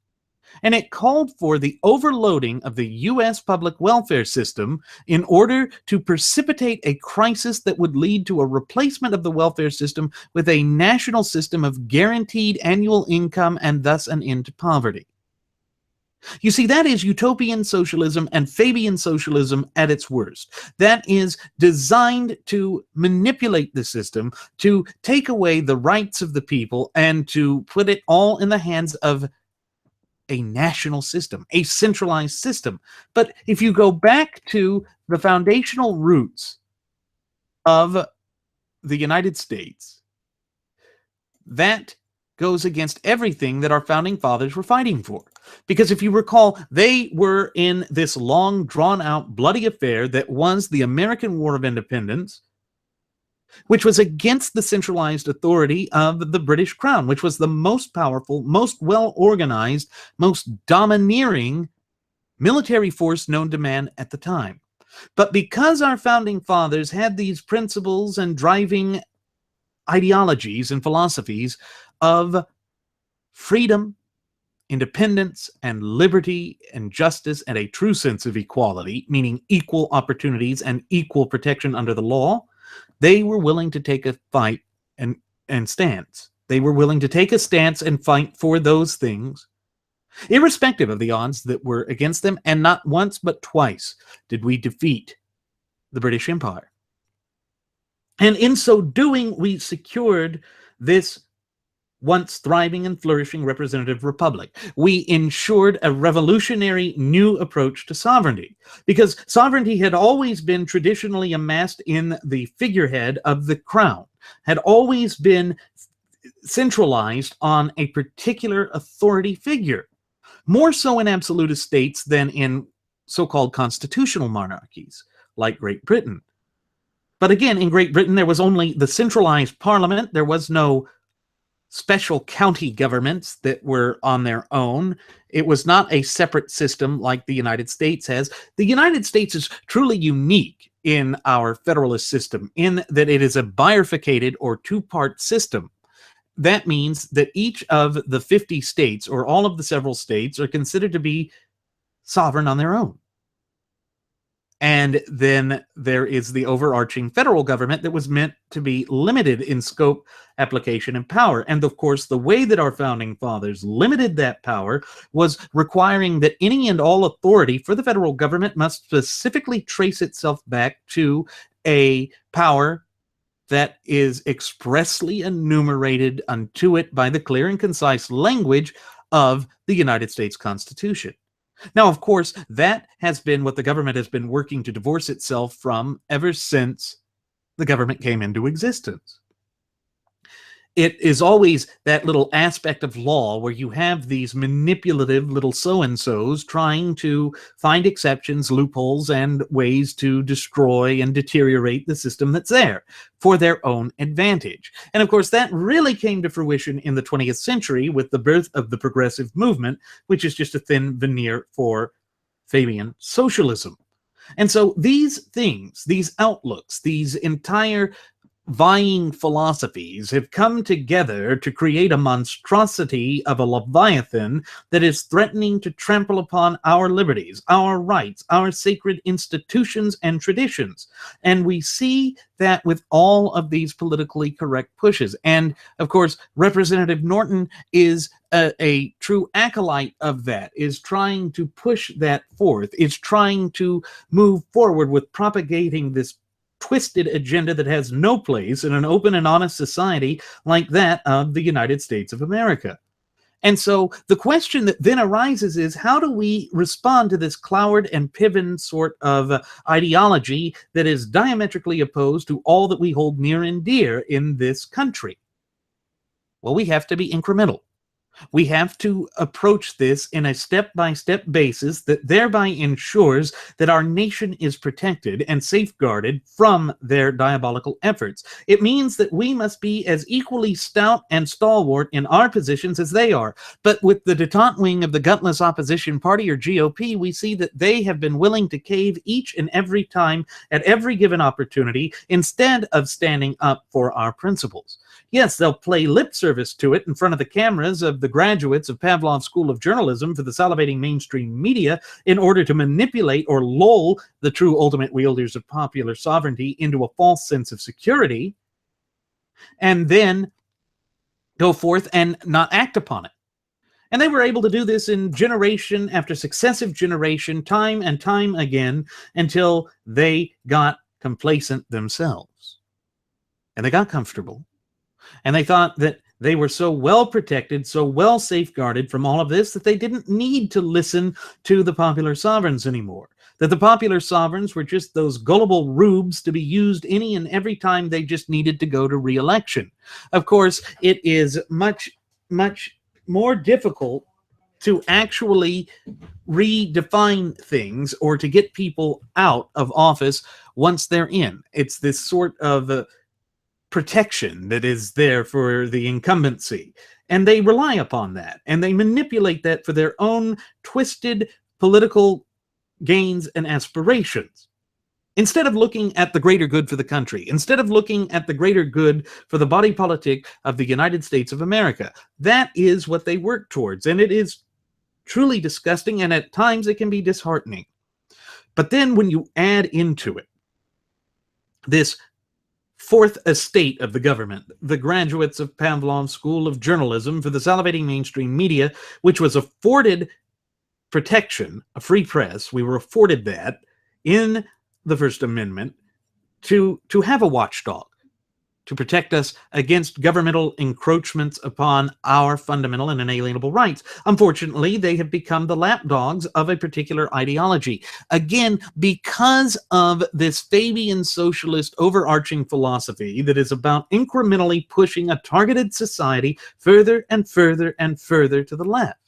And it called for the overloading of the U.S. public welfare system in order to precipitate a crisis that would lead to a replacement of the welfare system with a national system of guaranteed annual income and thus an end to poverty. You see, that is utopian socialism and Fabian socialism at its worst. That is designed to manipulate the system, to take away the rights of the people, and to put it all in the hands of a national system, a centralized system. But if you go back to the foundational roots of the United States, that goes against everything that our founding fathers were fighting for. Because if you recall, they were in this long, drawn-out, bloody affair that was the American War of Independence, which was against the centralized authority of the British Crown, which was the most powerful, most well-organized, most domineering military force known to man at the time. But because our founding fathers had these principles and driving ideologies and philosophies of freedom, independence, and liberty, and justice, and a true sense of equality, meaning equal opportunities and equal protection under the law, they were willing to take a fight and stance. They were willing to take a stance and fight for those things, irrespective of the odds that were against them, and not once but twice did we defeat the British Empire. And in so doing, we secured this once thriving and flourishing representative republic. We ensured a revolutionary new approach to sovereignty, because sovereignty had always been traditionally amassed in the figurehead of the crown, had always been centralized on a particular authority figure, more so in absolutist states than in so-called constitutional monarchies like Great Britain. But again, in Great Britain, there was only the centralized parliament. There was no special county governments that were on their own. It was not a separate system like the United States has. The United States is truly unique in our federalist system in that it is a bifurcated or two-part system. That means that each of the 50 states, or all of the several states, are considered to be sovereign on their own. And then there is the overarching federal government that was meant to be limited in scope, application, and power. And of course, the way that our founding fathers limited that power was requiring that any and all authority for the federal government must specifically trace itself back to a power that is expressly enumerated unto it by the clear and concise language of the United States Constitution. Now, of course, that has been what the government has been working to divorce itself from ever since the government came into existence. It is always that little aspect of law where you have these manipulative little so-and-sos trying to find exceptions, loopholes, and ways to destroy and deteriorate the system that's there for their own advantage. And of course, that really came to fruition in the 20th century with the birth of the progressive movement, which is just a thin veneer for Fabian socialism. And so these things, these outlooks, these entire vying philosophies have come together to create a monstrosity of a leviathan that is threatening to trample upon our liberties, our rights, our sacred institutions and traditions. And we see that with all of these politically correct pushes. And of course, Representative Norton is a true acolyte of that, is trying to push that forth, is trying to move forward with propagating this twisted agenda that has no place in an open and honest society like that of the United States of America. And so the question that then arises is, how do we respond to this Cloward and Piven sort of ideology that is diametrically opposed to all that we hold near and dear in this country? Well, we have to be incremental. We have to approach this in a step-by-step basis that thereby ensures that our nation is protected and safeguarded from their diabolical efforts. It means that we must be as equally stout and stalwart in our positions as they are. But with the detente wing of the gutless opposition party, or GOP, we see that they have been willing to cave each and every time at every given opportunity instead of standing up for our principles. Yes, they'll play lip service to it in front of the cameras of the graduates of Pavlov's School of Journalism for the salivating mainstream media in order to manipulate or lull the true ultimate wielders of popular sovereignty into a false sense of security, and then go forth and not act upon it. And they were able to do this in generation after successive generation, time and time again, until they got complacent themselves. And they got comfortable. And they thought that they were so well protected, so well safeguarded from all of this, that they didn't need to listen to the popular sovereigns anymore. That the popular sovereigns were just those gullible rubes to be used any and every time they just needed to go to re-election. Of course, it is much, much more difficult to actually redefine things or to get people out of office once they're in. It's this sort of protection that is there for the incumbency, and they rely upon that, and they manipulate that for their own twisted political gains and aspirations. Instead of looking at the greater good for the country, instead of looking at the greater good for the body politic of the United States of America, that is what they work towards, and it is truly disgusting, and at times it can be disheartening. But then when you add into it this fourth estate of the government, the graduates of Pavlov's School of Journalism for the salivating mainstream media, which was afforded protection, a free press, we were afforded that in the First Amendment to have a watchdog, to protect us against governmental encroachments upon our fundamental and inalienable rights. Unfortunately, they have become the lapdogs of a particular ideology. Again, because of this Fabian Socialist overarching philosophy that is about incrementally pushing a targeted society further and further and further to the left.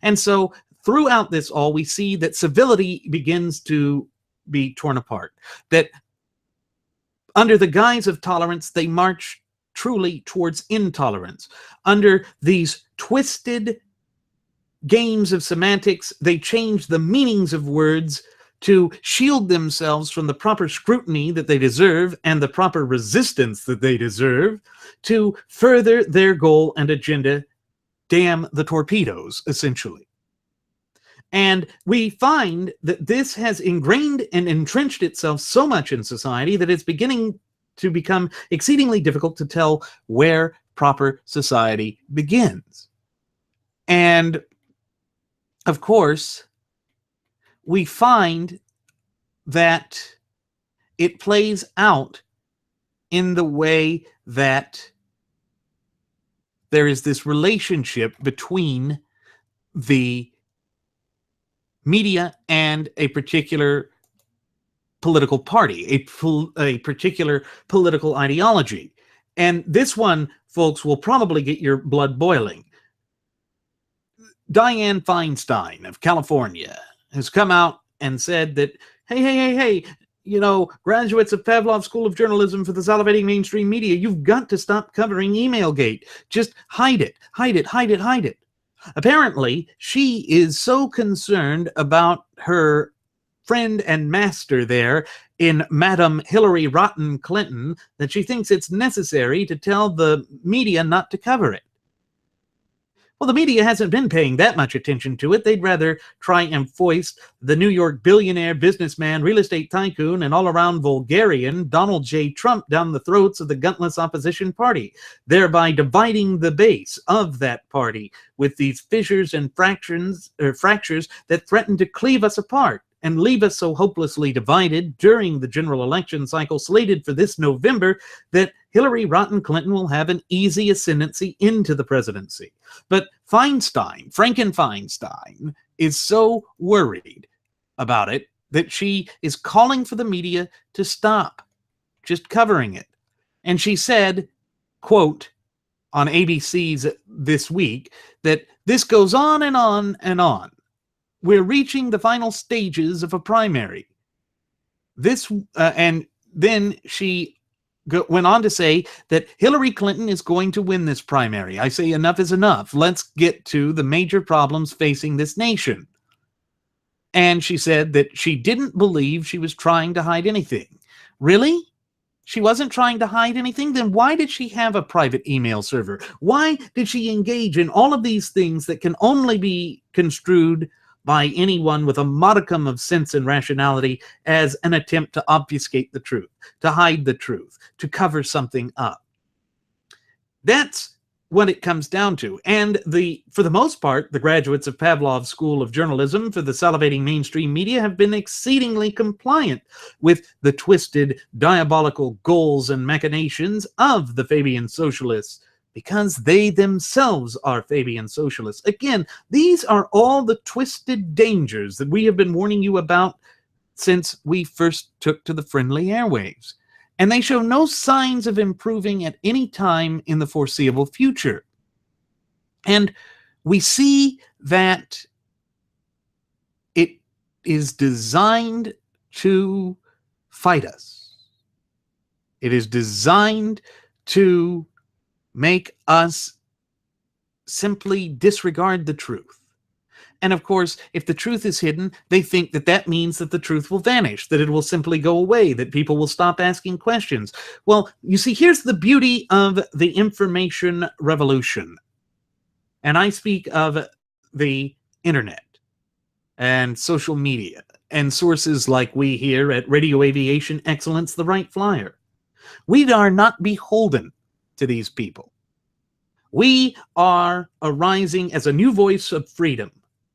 And so throughout this all, we see that civility begins to be torn apart, that under the guise of tolerance, they march truly towards intolerance. Under these twisted games of semantics, they change the meanings of words to shield themselves from the proper scrutiny that they deserve and the proper resistance that they deserve to further their goal and agenda. Damn the torpedoes, essentially. And we find that this has ingrained and entrenched itself so much in society that it's beginning to become exceedingly difficult to tell where proper society begins. And, of course, we find that it plays out in the way that there is this relationship between the media and a particular political party, a particular political ideology. And this one, folks, will probably get your blood boiling. Dianne Feinstein of California has come out and said that, hey, you know, graduates of Pavlov's School of Journalism for the salivating mainstream media, you've got to stop covering Emailgate. Just hide it, hide it, hide it, hide it. Apparently, she is so concerned about her friend and master there in Madam Hillary Rotten Clinton that she thinks it's necessary to tell the media not to cover it. Well, the media hasn't been paying that much attention to it. They'd rather try and foist the New York billionaire, businessman, real estate tycoon, and all-around vulgarian Donald J. Trump down the throats of the gutless opposition party, thereby dividing the base of that party with these fissures and fractures that threaten to cleave us apart. and leave us so hopelessly divided during the general election cycle slated for this November that Hillary Rotten Clinton will have an easy ascendancy into the presidency. But Franken-Feinstein, is so worried about it that she is calling for the media to stop just covering it. And she said, quote, on ABC's This Week, that this goes on and on and on. We're reaching the final stages of a primary. And then she went on to say that Hillary Clinton is going to win this primary. I say enough is enough. Let's get to the major problems facing this nation. And she said that she didn't believe she was trying to hide anything. Really? She wasn't trying to hide anything? Then why did she have a private email server? Why did she engage in all of these things that can only be construed by anyone with a modicum of sense and rationality as an attempt to obfuscate the truth, to hide the truth, to cover something up? That's what it comes down to. And for the most part, the graduates of Pavlov's School of Journalism for the salivating mainstream media have been exceedingly compliant with the twisted, diabolical goals and machinations of the Fabian Socialists, because they themselves are Fabian Socialists. Again, these are all the twisted dangers that we have been warning you about since we first took to the friendly airwaves. And they show no signs of improving at any time in the foreseeable future. And we see that it is designed to fight us. It is designed to make us simply disregard the truth. And of course, if the truth is hidden, they think that that means that the truth will vanish, that it will simply go away, that people will stop asking questions. Well, you see, here's the beauty of the information revolution. And I speak of the internet and social media and sources like we here at Radio Aviation Excellence, the Wright Flyer. We are not beholden to these people. We are arising as a new voice of freedom,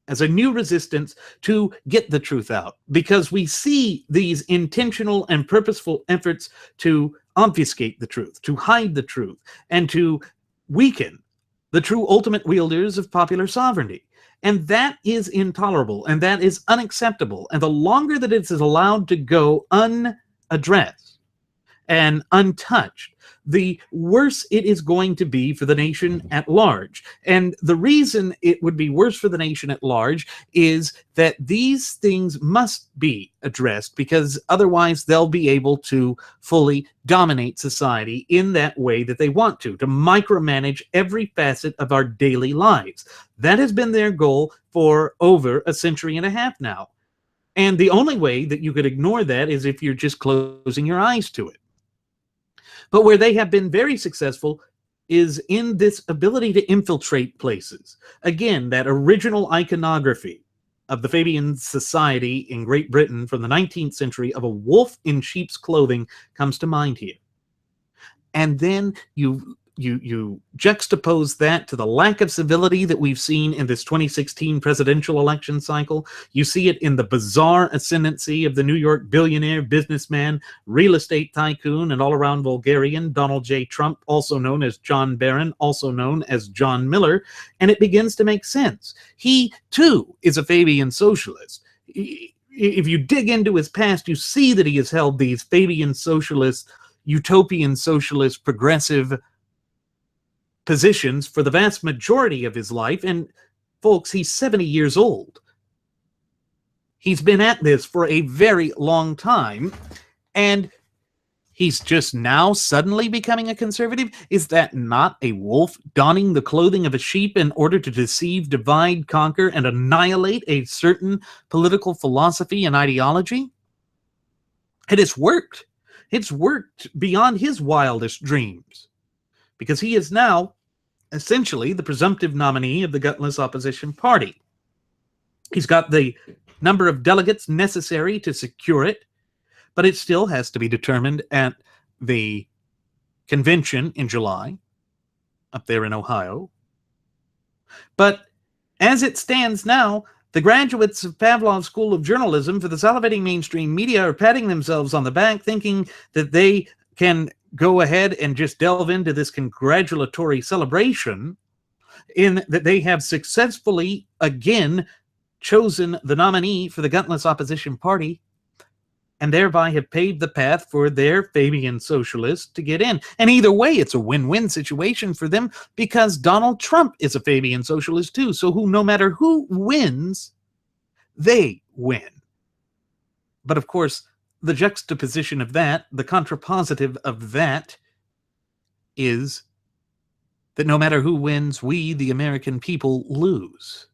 as a new resistance to get the truth out, because we see these intentional and purposeful efforts to obfuscate the truth, to hide the truth, and to weaken the true ultimate wielders of popular sovereignty. And that is intolerable, and that is unacceptable. And the longer that it is allowed to go unaddressed and untouched, the worse it is going to be for the nation at large. And the reason it would be worse for the nation at large is that these things must be addressed, because otherwise they'll be able to fully dominate society in that way that they want to micromanage every facet of our daily lives. That has been their goal for over a century and a half now. And the only way that you could ignore that is if you're just closing your eyes to it. But where they have been very successful is in this ability to infiltrate places. Again, that original iconography of the Fabian Society in Great Britain from the 19th century of a wolf in sheep's clothing comes to mind here. And then you juxtapose that to the lack of civility that we've seen in this 2016 presidential election cycle. You see it in the bizarre ascendancy of the New York billionaire, businessman, real estate tycoon, and all-around vulgarian Donald J. Trump, also known as John Barron, also known as John Miller, and it begins to make sense. He, too, is a Fabian socialist. If you dig into his past, you see that he has held these Fabian socialist, utopian socialist, progressive positions for the vast majority of his life. And folks, he's 70 years old. He's been at this for a very long time, and he's just now suddenly becoming a conservative. Is that not a wolf donning the clothing of a sheep in order to deceive, divide, conquer, and annihilate a certain political philosophy and ideology? And it's worked. It's worked beyond his wildest dreams, because he is now essentially the presumptive nominee of the gutless opposition party. He's got the number of delegates necessary to secure it, but it still has to be determined at the convention in July, up there in Ohio. But as it stands now, The graduates of Pavlov's School of Journalism for the salivating mainstream media are patting themselves on the back, thinking that they can go ahead and just delve into this congratulatory celebration in that they have successfully, again, chosen the nominee for the gutless opposition party, and thereby have paved the path for their Fabian Socialists to get in. And either way, it's a win-win situation for them, because Donald Trump is a Fabian Socialist too. So no matter who wins, they win. But of course, the juxtaposition of that, the contrapositive of that, is that no matter who wins, we, the American people, lose.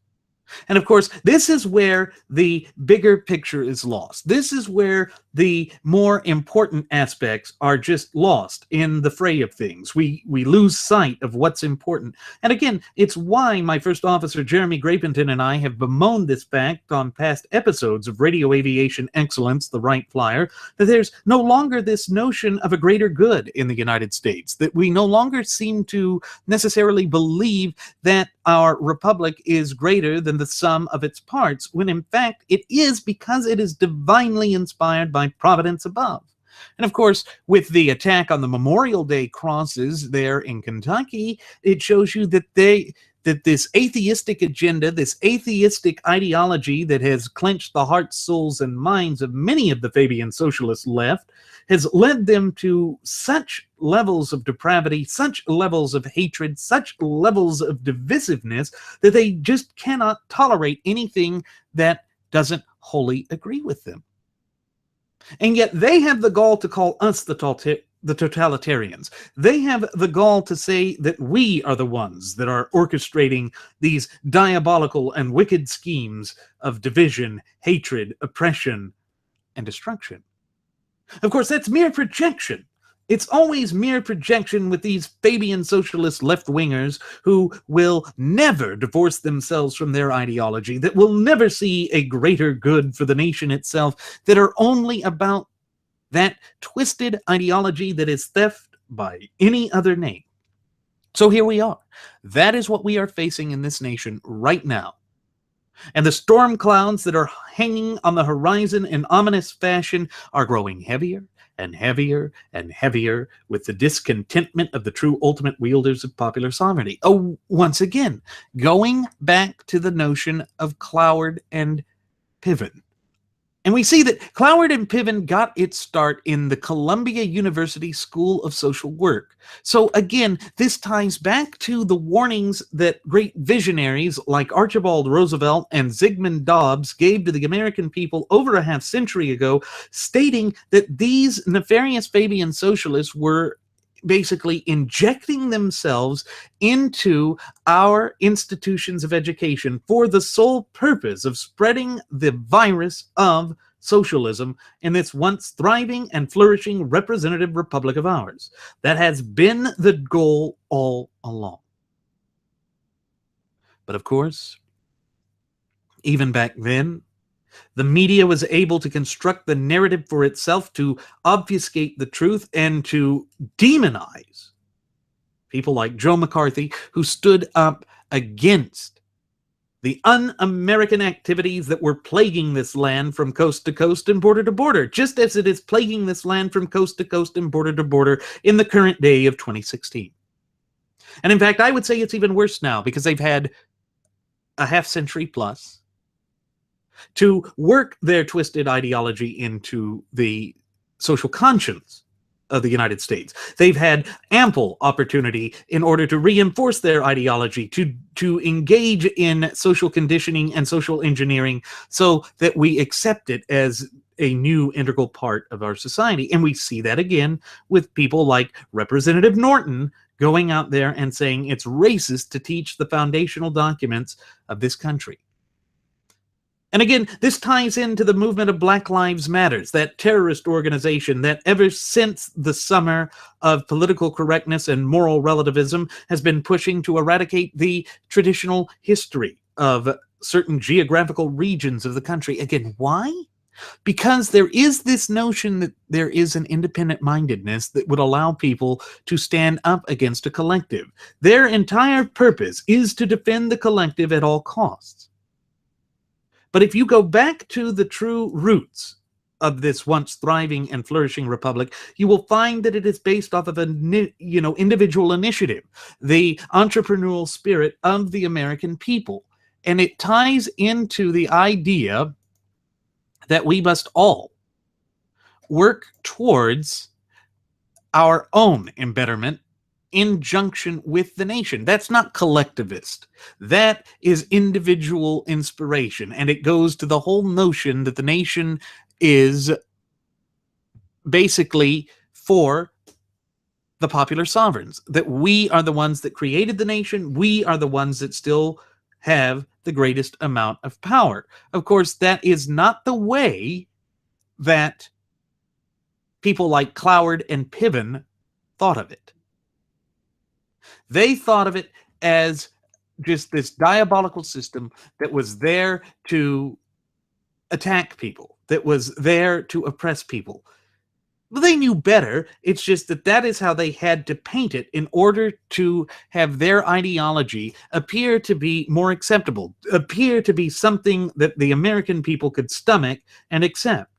And of course, this is where the bigger picture is lost. This is where the more important aspects are just lost in the fray of things. We lose sight of what's important. And again, it's why my first officer, Jeremy Grapenton, and I have bemoaned this fact on past episodes of Radio Aviation Excellence, the Wright Flyer, that there's no longer this notion of a greater good in the United States, that we no longer seem to necessarily believe that our republic is greater than the sum of its parts, when in fact it is, because it is divinely inspired by providence above. And of course, with the attack on the Memorial Day crosses there in Kentucky, it shows you that this atheistic agenda, this atheistic ideology that has clenched the hearts, souls, and minds of many of the Fabian Socialist left, has led them to such levels of depravity, such levels of hatred, such levels of divisiveness, that they just cannot tolerate anything that doesn't wholly agree with them. And yet they have the gall to call us the totalitarians. They have the gall to say that we are the ones that are orchestrating these diabolical and wicked schemes of division, hatred, oppression, and destruction. Of course, that's mere projection. It's always mere projection with these Fabian Socialist left-wingers who will never divorce themselves from their ideology, that will never see a greater good for the nation itself, that are only about that twisted ideology that is theft by any other name. So here we are. That is what we are facing in this nation right now. And the storm clouds that are hanging on the horizon in ominous fashion are growing heavier and heavier and heavier with the discontentment of the true ultimate wielders of popular sovereignty. Oh, once again, going back to the notion of Cloward and Piven. And we see that Cloward and Piven got its start in the Columbia University School of Social Work. So again, this ties back to the warnings that great visionaries like Archibald Roosevelt and Zygmunt Dobbs gave to the American people over a half century ago, stating that these nefarious Fabian Socialists were basically injecting themselves into our institutions of education for the sole purpose of spreading the virus of socialism in this once thriving and flourishing representative republic of ours. That has been the goal all along. But of course, even back then, the media was able to construct the narrative for itself to obfuscate the truth and to demonize people like Joe McCarthy, who stood up against the un-American activities that were plaguing this land from coast to coast and border to border, just as it is plaguing this land from coast to coast and border to border in the current day of 2016. And in fact, I would say it's even worse now, because they've had a half century plus to work their twisted ideology into the social conscience of the United States. They've had ample opportunity in order to reinforce their ideology, to engage in social conditioning and social engineering so that we accept it as a new integral part of our society. And we see that again with people like Representative Norton going out there and saying it's racist to teach the foundational documents of this country. And again, this ties into the movement of Black Lives Matters, that terrorist organization that ever since the summer of political correctness and moral relativism has been pushing to eradicate the traditional history of certain geographical regions of the country. Again, why? Because there is this notion that there is an independent-mindedness that would allow people to stand up against a collective. Their entire purpose is to defend the collective at all costs. But if you go back to the true roots of this once thriving and flourishing republic, you will find that it is based off of individual initiative, the entrepreneurial spirit of the American people. And it ties into the idea that we must all work towards our own embetterment in junction with the nation. That's not collectivist. That is individual inspiration. And it goes to the whole notion that the nation is basically for the popular sovereigns, that we are the ones that created the nation. We are the ones that still have the greatest amount of power. Of course, that is not the way that people like Cloward and Piven thought of it. They thought of it as just this diabolical system that was there to attack people, that was there to oppress people. They knew better. It's just that that is how they had to paint it in order to have their ideology appear to be more acceptable, appear to be something that the American people could stomach and accept.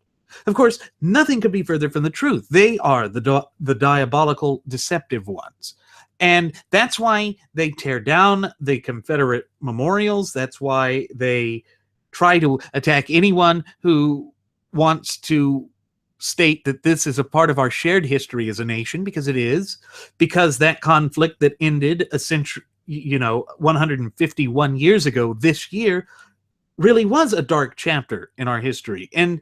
Of course, nothing could be further from the truth. They are the diabolical, deceptive ones. And that's why they tear down the Confederate memorials. That's why they try to attack anyone who wants to state that this is a part of our shared history as a nation, because it is, because that conflict that ended a century, 151 years ago this year really was a dark chapter in our history. And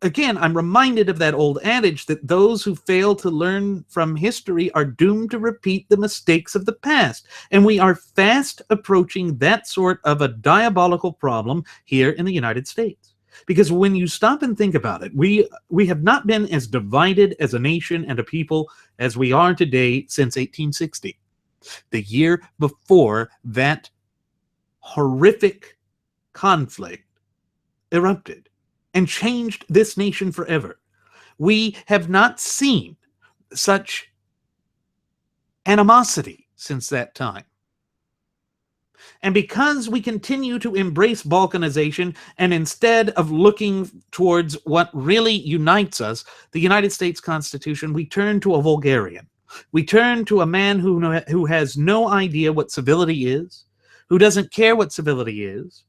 again, I'm reminded of that old adage that those who fail to learn from history are doomed to repeat the mistakes of the past. And we are fast approaching that sort of a diabolical problem here in the United States. Because when you stop and think about it, we have not been as divided as a nation and a people as we are today since 1860, the year before that horrific conflict erupted and changed this nation forever. We have not seen such animosity since that time. And because we continue to embrace balkanization, and instead of looking towards what really unites us, the United States Constitution, we turn to a vulgarian. We turn to a man who has no idea what civility is, who doesn't care what civility is,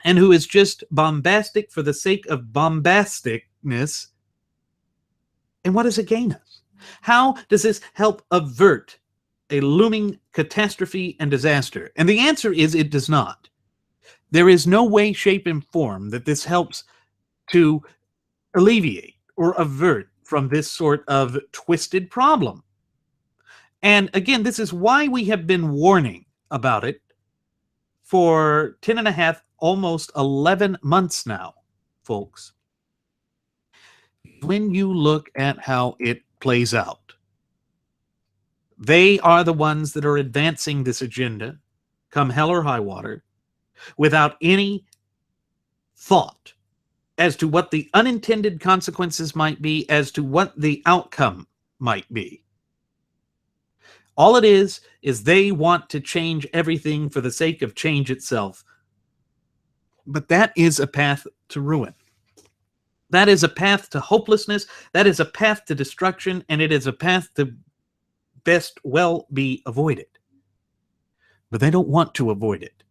and who is just bombastic for the sake of bombasticness. And what does it gain us? How does this help avert a looming catastrophe and disaster? And the answer is it does not. There is no way, shape, and form that this helps to alleviate or avert from this sort of twisted problem. And again, this is why we have been warning about it for 10 and a half, almost 11 months now, folks. When you look at how it plays out, they are the ones that are advancing this agenda, come hell or high water, without any thought as to what the unintended consequences might be, as to what the outcome might be. All it is they want to change everything for the sake of change itself. But that is a path to ruin. That is a path to hopelessness. That is a path to destruction, and it is a path to best well be avoided. But they don't want to avoid it,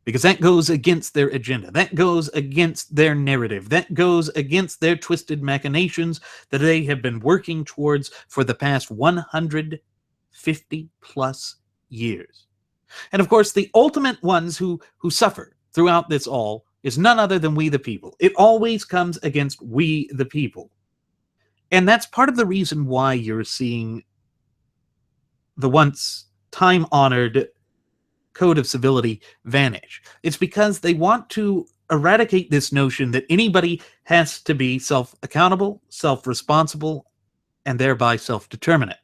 because that goes against their agenda. That goes against their narrative. That goes against their twisted machinations that they have been working towards for the past 150 plus years. And of course, the ultimate ones who suffer throughout this all is none other than we the people. It always comes against we the people. And that's part of the reason why you're seeing the once time-honored code of civility vanish. It's because they want to eradicate this notion that anybody has to be self-accountable, self-responsible, and thereby self-determinate.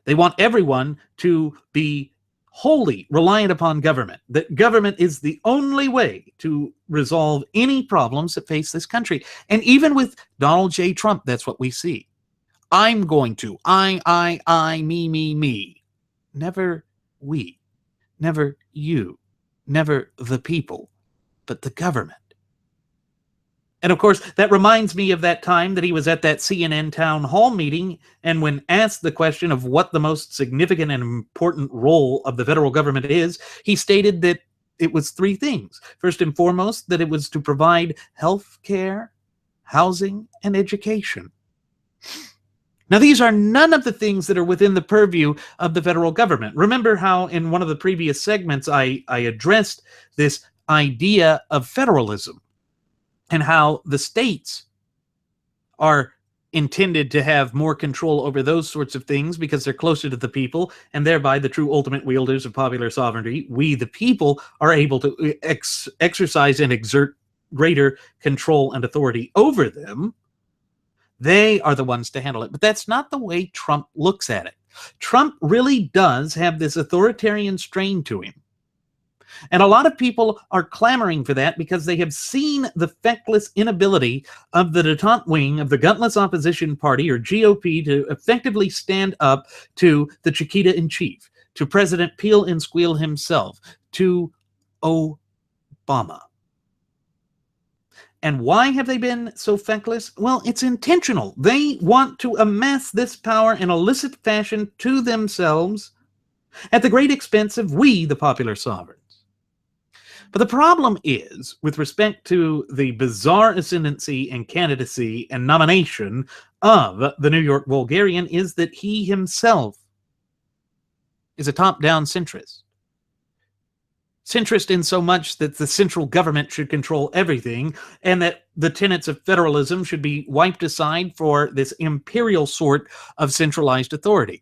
They want everyone to be wholly reliant upon government, that government is the only way to resolve any problems that face this country. And even with Donald J. Trump, that's what we see. I'm going to, I, me. Never we, never you, never the people, but the government. And of course, that reminds me of that time that he was at that CNN town hall meeting, and when asked the question of what the most significant and important role of the federal government is, he stated that it was three things. First and foremost, that it was to provide health care, housing, and education. Now, these are none of the things that are within the purview of the federal government. Remember how in one of the previous segments I addressed this idea of federalism and how the states are intended to have more control over those sorts of things because they're closer to the people, and thereby the true ultimate wielders of popular sovereignty, we the people, are able to exercise and exert greater control and authority over them. They are the ones to handle it. But that's not the way Trump looks at it. Trump really does have this authoritarian strain to him. And a lot of people are clamoring for that because they have seen the feckless inability of the détente wing of the gutless opposition party, or GOP, to effectively stand up to the Chiquita in chief, to President Peel and Squeal himself, to Obama. And why have they been so feckless? Well, it's intentional. They want to amass this power in illicit fashion to themselves at the great expense of we, the popular sovereigns. But the problem is, with respect to the bizarre ascendancy and candidacy and nomination of the New York Bulgarian, is that he himself is a top-down centrist. Centrist in so much that the central government should control everything, and that the tenets of federalism should be wiped aside for this imperial sort of centralized authority.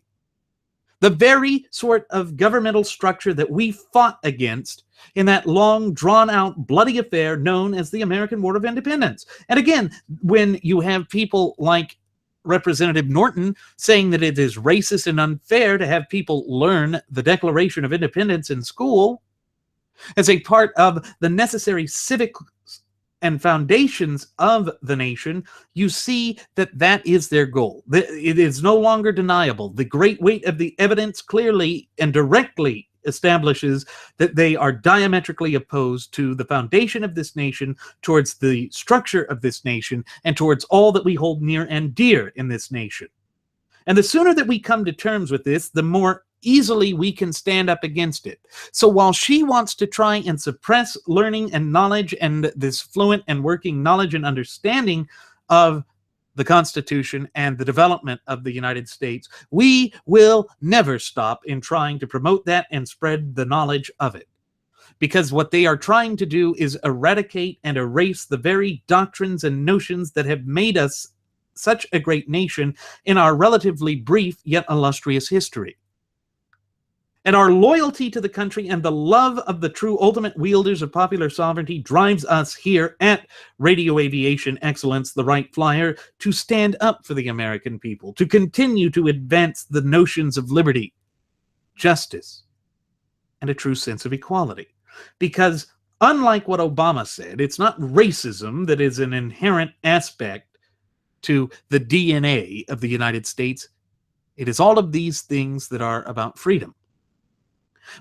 The very sort of governmental structure that we fought against in that long, drawn-out, bloody affair known as the American War of Independence. And again, when you have people like Representative Norton saying that it is racist and unfair to have people learn the Declaration of Independence in school as a part of the necessary civic and foundations of the nation, you see that that is their goal. It is no longer deniable. The great weight of the evidence clearly and directly establishes that they are diametrically opposed to the foundation of this nation, towards the structure of this nation, and towards all that we hold near and dear in this nation. And the sooner that we come to terms with this, the more easily we can stand up against it. So while she wants to try and suppress learning and knowledge and this fluent and working knowledge and understanding of the Constitution and the development of the United States, we will never stop in trying to promote that and spread the knowledge of it. Because what they are trying to do is eradicate and erase the very doctrines and notions that have made us such a great nation in our relatively brief yet illustrious history. And our loyalty to the country and the love of the true ultimate wielders of popular sovereignty drives us here at Radio Aviation Excellence, the Wright Flyer, to stand up for the American people, to continue to advance the notions of liberty, justice, and a true sense of equality. Because unlike what Obama said, it's not racism that is an inherent aspect to the DNA of the United States. It is all of these things that are about freedom.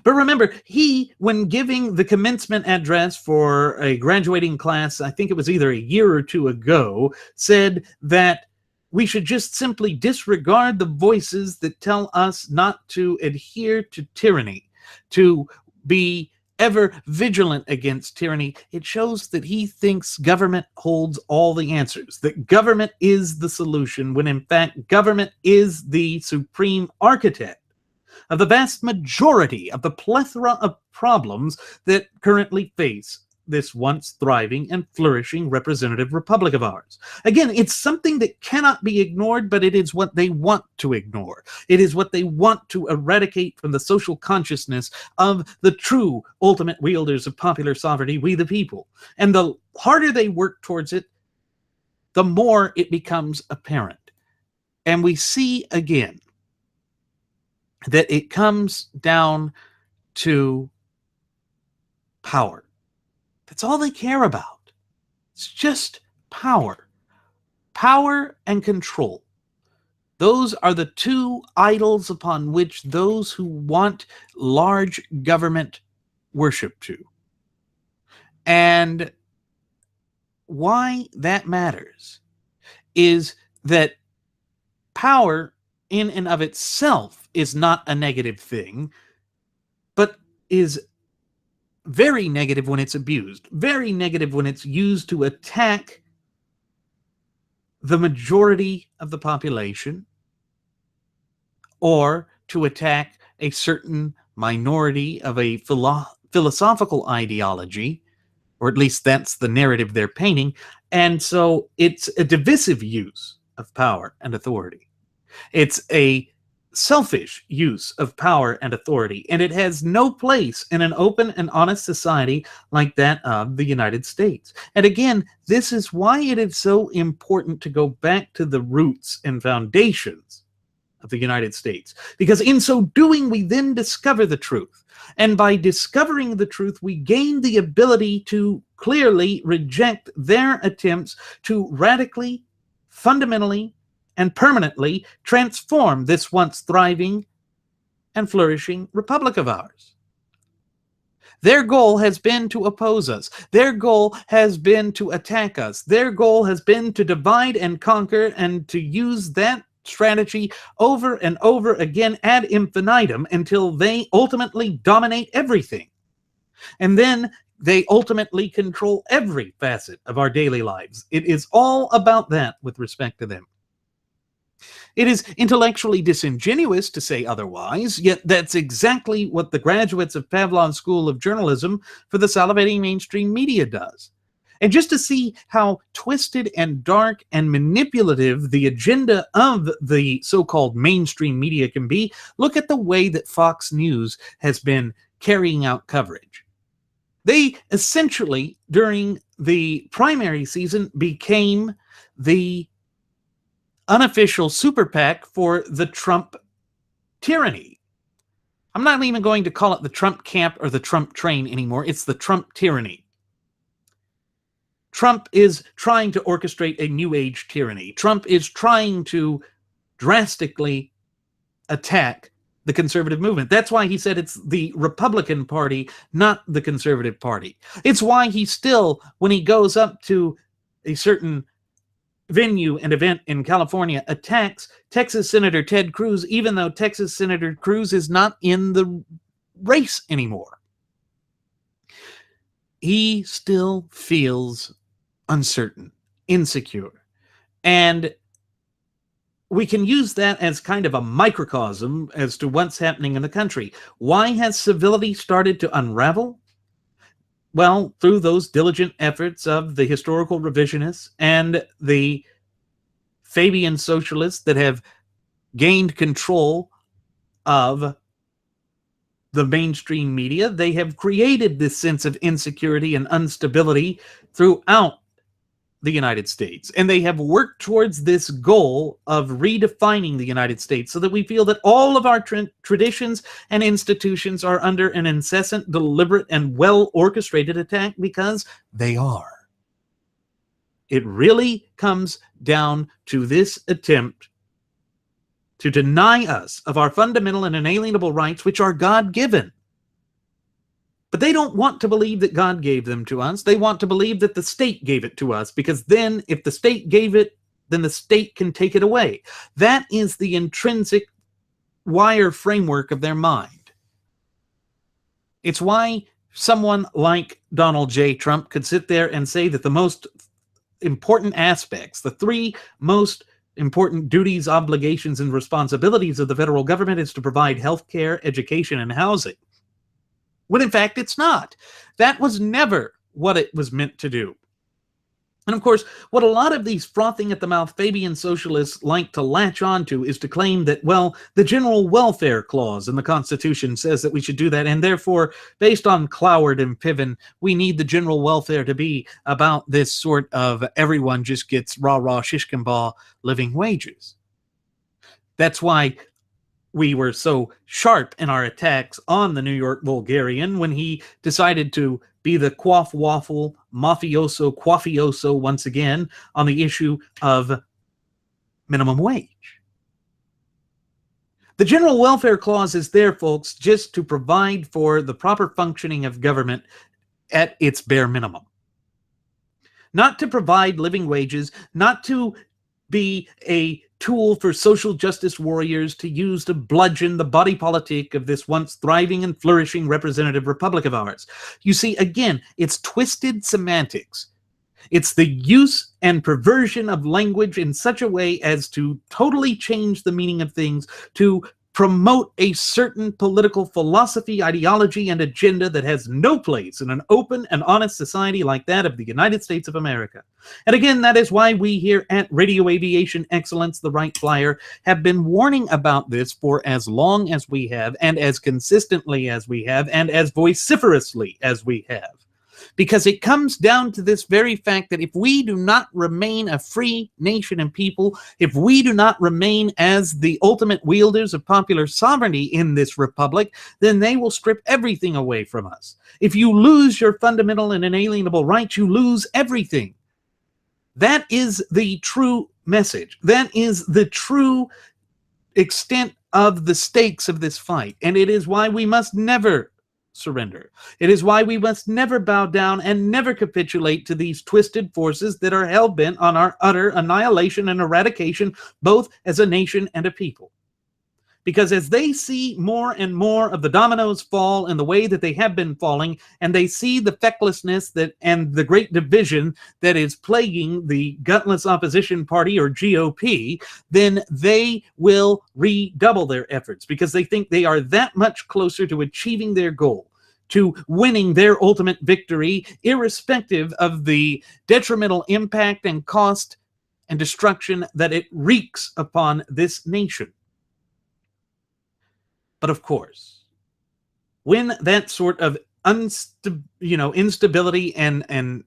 But remember, he, when giving the commencement address for a graduating class, I think it was either a year or two ago, said that we should just simply disregard the voices that tell us not to adhere to tyranny, to be ever vigilant against tyranny. It shows that he thinks government holds all the answers, that government is the solution, when in fact government is the supreme architect of the vast majority of the plethora of problems that currently face this once thriving and flourishing representative republic of ours. Again, it's something that cannot be ignored, but it is what they want to ignore. It is what they want to eradicate from the social consciousness of the true ultimate wielders of popular sovereignty, we the people. And the harder they work towards it, the more it becomes apparent. And we see again that it comes down to power. That's all they care about. It's just power. Power and control. Those are the two idols upon which those who want large government worship to. And why that matters is that power in and of itself is not a negative thing, but is very negative when it's abused, very negative when it's used to attack the majority of the population or to attack a certain minority of a philosophical ideology, or at least that's the narrative they're painting. And so it's a divisive use of power and authority. It's a selfish use of power and authority, and it has no place in an open and honest society like that of the United States. And again, this is why it is so important to go back to the roots and foundations of the United States, because in so doing, we then discover the truth. And by discovering the truth, we gain the ability to clearly reject their attempts to radically, fundamentally, and permanently transform this once thriving and flourishing republic of ours. Their goal has been to oppose us. Their goal has been to attack us. Their goal has been to divide and conquer, and to use that strategy over and over again ad infinitum until they ultimately dominate everything. And then they ultimately control every facet of our daily lives. It is all about that with respect to them. It is intellectually disingenuous to say otherwise, yet that's exactly what the graduates of Pavlov's School of Journalism for the salivating mainstream media does. And just to see how twisted and dark and manipulative the agenda of the so-called mainstream media can be, look at the way that Fox News has been carrying out coverage. They essentially, during the primary season, became the unofficial super PAC for the Trump tyranny. I'm not even going to call it the Trump camp or the Trump train anymore. It's the Trump tyranny. Trump is trying to orchestrate a new age tyranny. Trump is trying to drastically attack the conservative movement. That's why he said it's the Republican Party, not the Conservative Party. It's why he still, when he goes up to a certain venue and event in California, attacks Texas Senator Ted Cruz, even though Texas Senator Cruz is not in the race anymore. He still feels uncertain, insecure. And we can use that as kind of a microcosm as to what's happening in the country. Why has civility started to unravel? Well, through those diligent efforts of the historical revisionists and the Fabian Socialists that have gained control of the mainstream media. They have created this sense of insecurity and instability throughout the United States. And they have worked towards this goal of redefining the United States so that we feel that all of our traditions and institutions are under an incessant, deliberate, and well-orchestrated attack, because they are. It really comes down to this attempt to deny us of our fundamental and inalienable rights, which are God-given. But they don't want to believe that God gave them to us. They want to believe that the state gave it to us, because then if the state gave it, then the state can take it away. That is the intrinsic wire framework of their mind. It's why someone like Donald J. Trump could sit there and say that the most important aspects, the three most important duties, obligations, and responsibilities of the federal government is to provide health care, education, and housing. When in fact it's not. That was never what it was meant to do. And of course, what a lot of these frothing at the mouth Fabian socialists like to latch onto is to claim that, well, the general welfare clause in the Constitution says that we should do that, and therefore, based on Cloward and Piven, we need the general welfare to be about this sort of everyone just gets rah-rah shish-kebab living wages. That's why we were so sharp in our attacks on the New York Bulgarian when he decided to be the quaff waffle quaffioso once again on the issue of minimum wage. The General Welfare Clause is there, folks, just to provide for the proper functioning of government at its bare minimum. not to provide living wages, not to be a tool for social justice warriors to use to bludgeon the body politic of this once thriving and flourishing representative republic of ours. You see, again, it's twisted semantics. It's the use and perversion of language in such a way as to totally change the meaning of things, to promote a certain political philosophy, ideology, and agenda that has no place in an open and honest society like that of the United States of America. And again, that is why we here at Radio Aviation Excellence, the Wright Flyer, have been warning about this for as long as we have, and as consistently as we have, and as vociferously as we have. Because it comes down to this very fact that if we do not remain a free nation and people, if we do not remain as the ultimate wielders of popular sovereignty in this republic, then they will strip everything away from us. If you lose your fundamental and inalienable rights, you lose everything. That is the true message. That is the true extent of the stakes of this fight. And it is why we must never surrender. It is why we must never bow down and never capitulate to these twisted forces that are hell-bent on our utter annihilation and eradication, both as a nation and a people. Because as they see more and more of the dominoes fall in the way that they have been falling, and they see the fecklessness that and the great division that is plaguing the gutless opposition party, or GOP, then they will redouble their efforts, because they think they are that much closer to achieving their goal, to winning their ultimate victory, irrespective of the detrimental impact and cost and destruction that it wreaks upon this nation. But of course, when that sort of instability and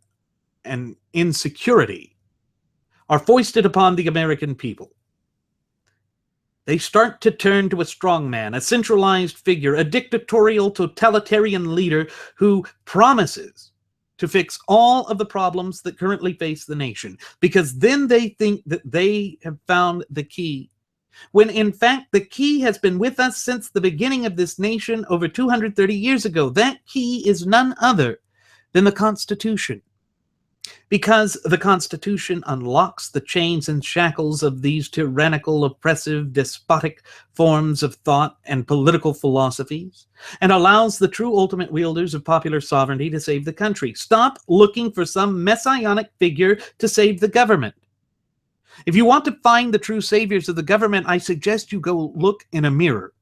insecurity are foisted upon the American people, they start to turn to a strongman, a centralized figure, a dictatorial, totalitarian leader who promises to fix all of the problems that currently face the nation, because then they think that they have found the key, when in fact the key has been with us since the beginning of this nation over 230 years ago. That key is none other than the Constitution, because the Constitution unlocks the chains and shackles of these tyrannical, oppressive, despotic forms of thought and political philosophies, and allows the true ultimate wielders of popular sovereignty to save the country. Stop looking for some messianic figure to save the government. If you want to find the true saviors of the government, I suggest you go look in a mirror,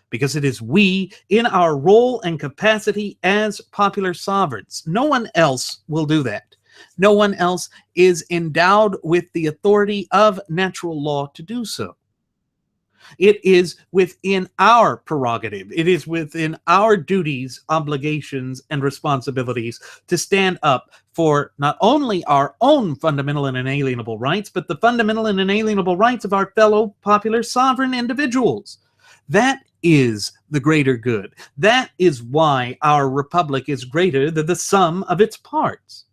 because it is we in our role and capacity as popular sovereigns. No one else will do that. No one else is endowed with the authority of natural law to do so. It is within our prerogative. It is within our duties, obligations, and responsibilities to stand up for not only our own fundamental and inalienable rights, but the fundamental and inalienable rights of our fellow popular sovereign individuals. That is the greater good. That is why our republic is greater than the sum of its parts.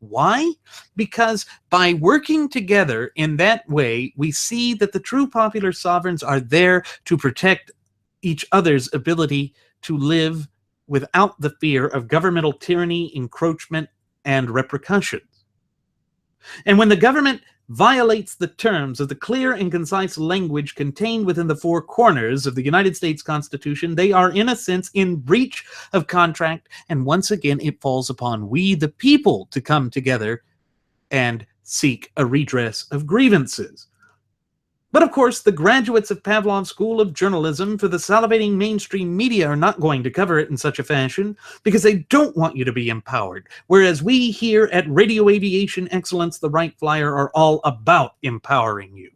Why? Because by working together in that way, we see that the true popular sovereigns are there to protect each other's ability to live without the fear of governmental tyranny, encroachment, and repercussions. And when the government violates the terms of the clear and concise language contained within the four corners of the United States Constitution, they are in a sense in breach of contract, and once again it falls upon we the people to come together and seek a redress of grievances. But of course, the graduates of Pavlov's School of Journalism for the salivating mainstream media are not going to cover it in such a fashion, because they don't want you to be empowered, whereas we here at Radio Aviation Excellence, the Wright Flyer, are all about empowering you.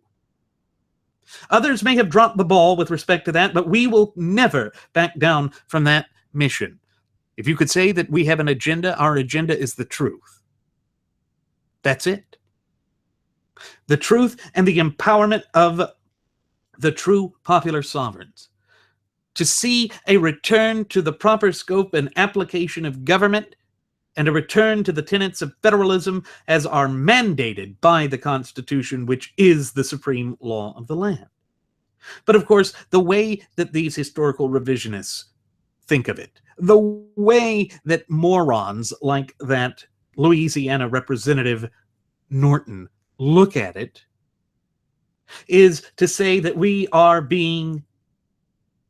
Others may have dropped the ball with respect to that, but we will never back down from that mission. If you could say that we have an agenda, our agenda is the truth. That's it. The truth and the empowerment of the true popular sovereigns. To see a return to the proper scope and application of government, and a return to the tenets of federalism as are mandated by the Constitution, which is the supreme law of the land. But of course, the way that these historical revisionists think of it, the way that morons like that Louisiana representative Norton look at it is to say that we are being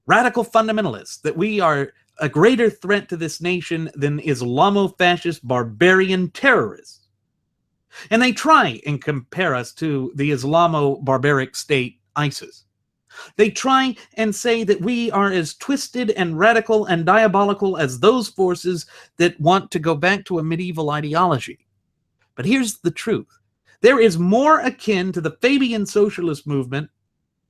radical fundamentalists, that we are a greater threat to this nation than Islamo-fascist barbarian terrorists. And they try and compare us to the Islamo-barbaric state ISIS. They try and say that we are as twisted and radical and diabolical as those forces that want to go back to a medieval ideology. But here's the truth. There is more akin to the Fabian Socialist movement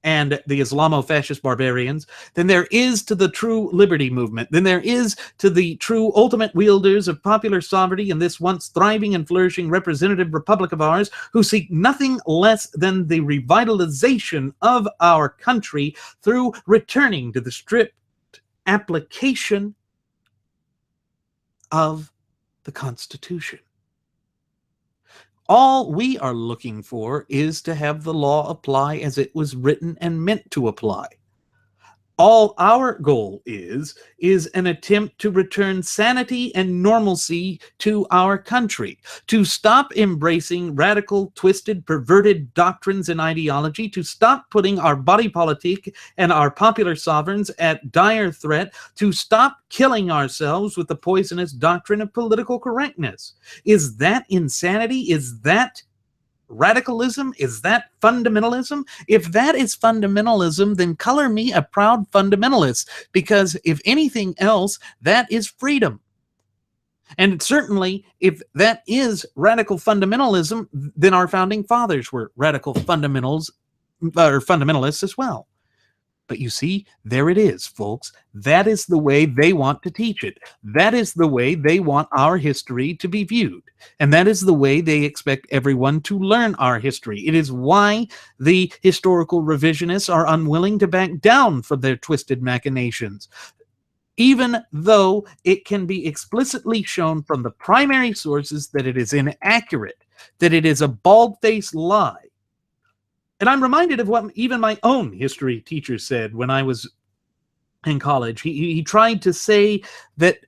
and the Islamo-fascist barbarians than there is to the true liberty movement, than there is to the true ultimate wielders of popular sovereignty in this once thriving and flourishing representative republic of ours, who seek nothing less than the revitalization of our country through returning to the strict application of the Constitution. All we are looking for is to have the law apply as it was written and meant to apply. All our goal is an attempt to return sanity and normalcy to our country, to stop embracing radical, twisted, perverted doctrines and ideology, to stop putting our body politic and our popular sovereigns at dire threat, to stop killing ourselves with the poisonous doctrine of political correctness. Is that insanity? Is that radicalism? Is that fundamentalism? If that is fundamentalism, then color me a proud fundamentalist, because if anything else, that is freedom. And certainly, if that is radical fundamentalism, then our founding fathers were radical fundamentalists as well. But you see, there it is, folks. That is the way they want to teach it. That is the way they want our history to be viewed. And that is the way they expect everyone to learn our history. It is why the historical revisionists are unwilling to back down from their twisted machinations, even though it can be explicitly shown from the primary sources that it is inaccurate, that it is a bald-faced lie. And I'm reminded of what even my own history teacher said when I was in college. He tried to say that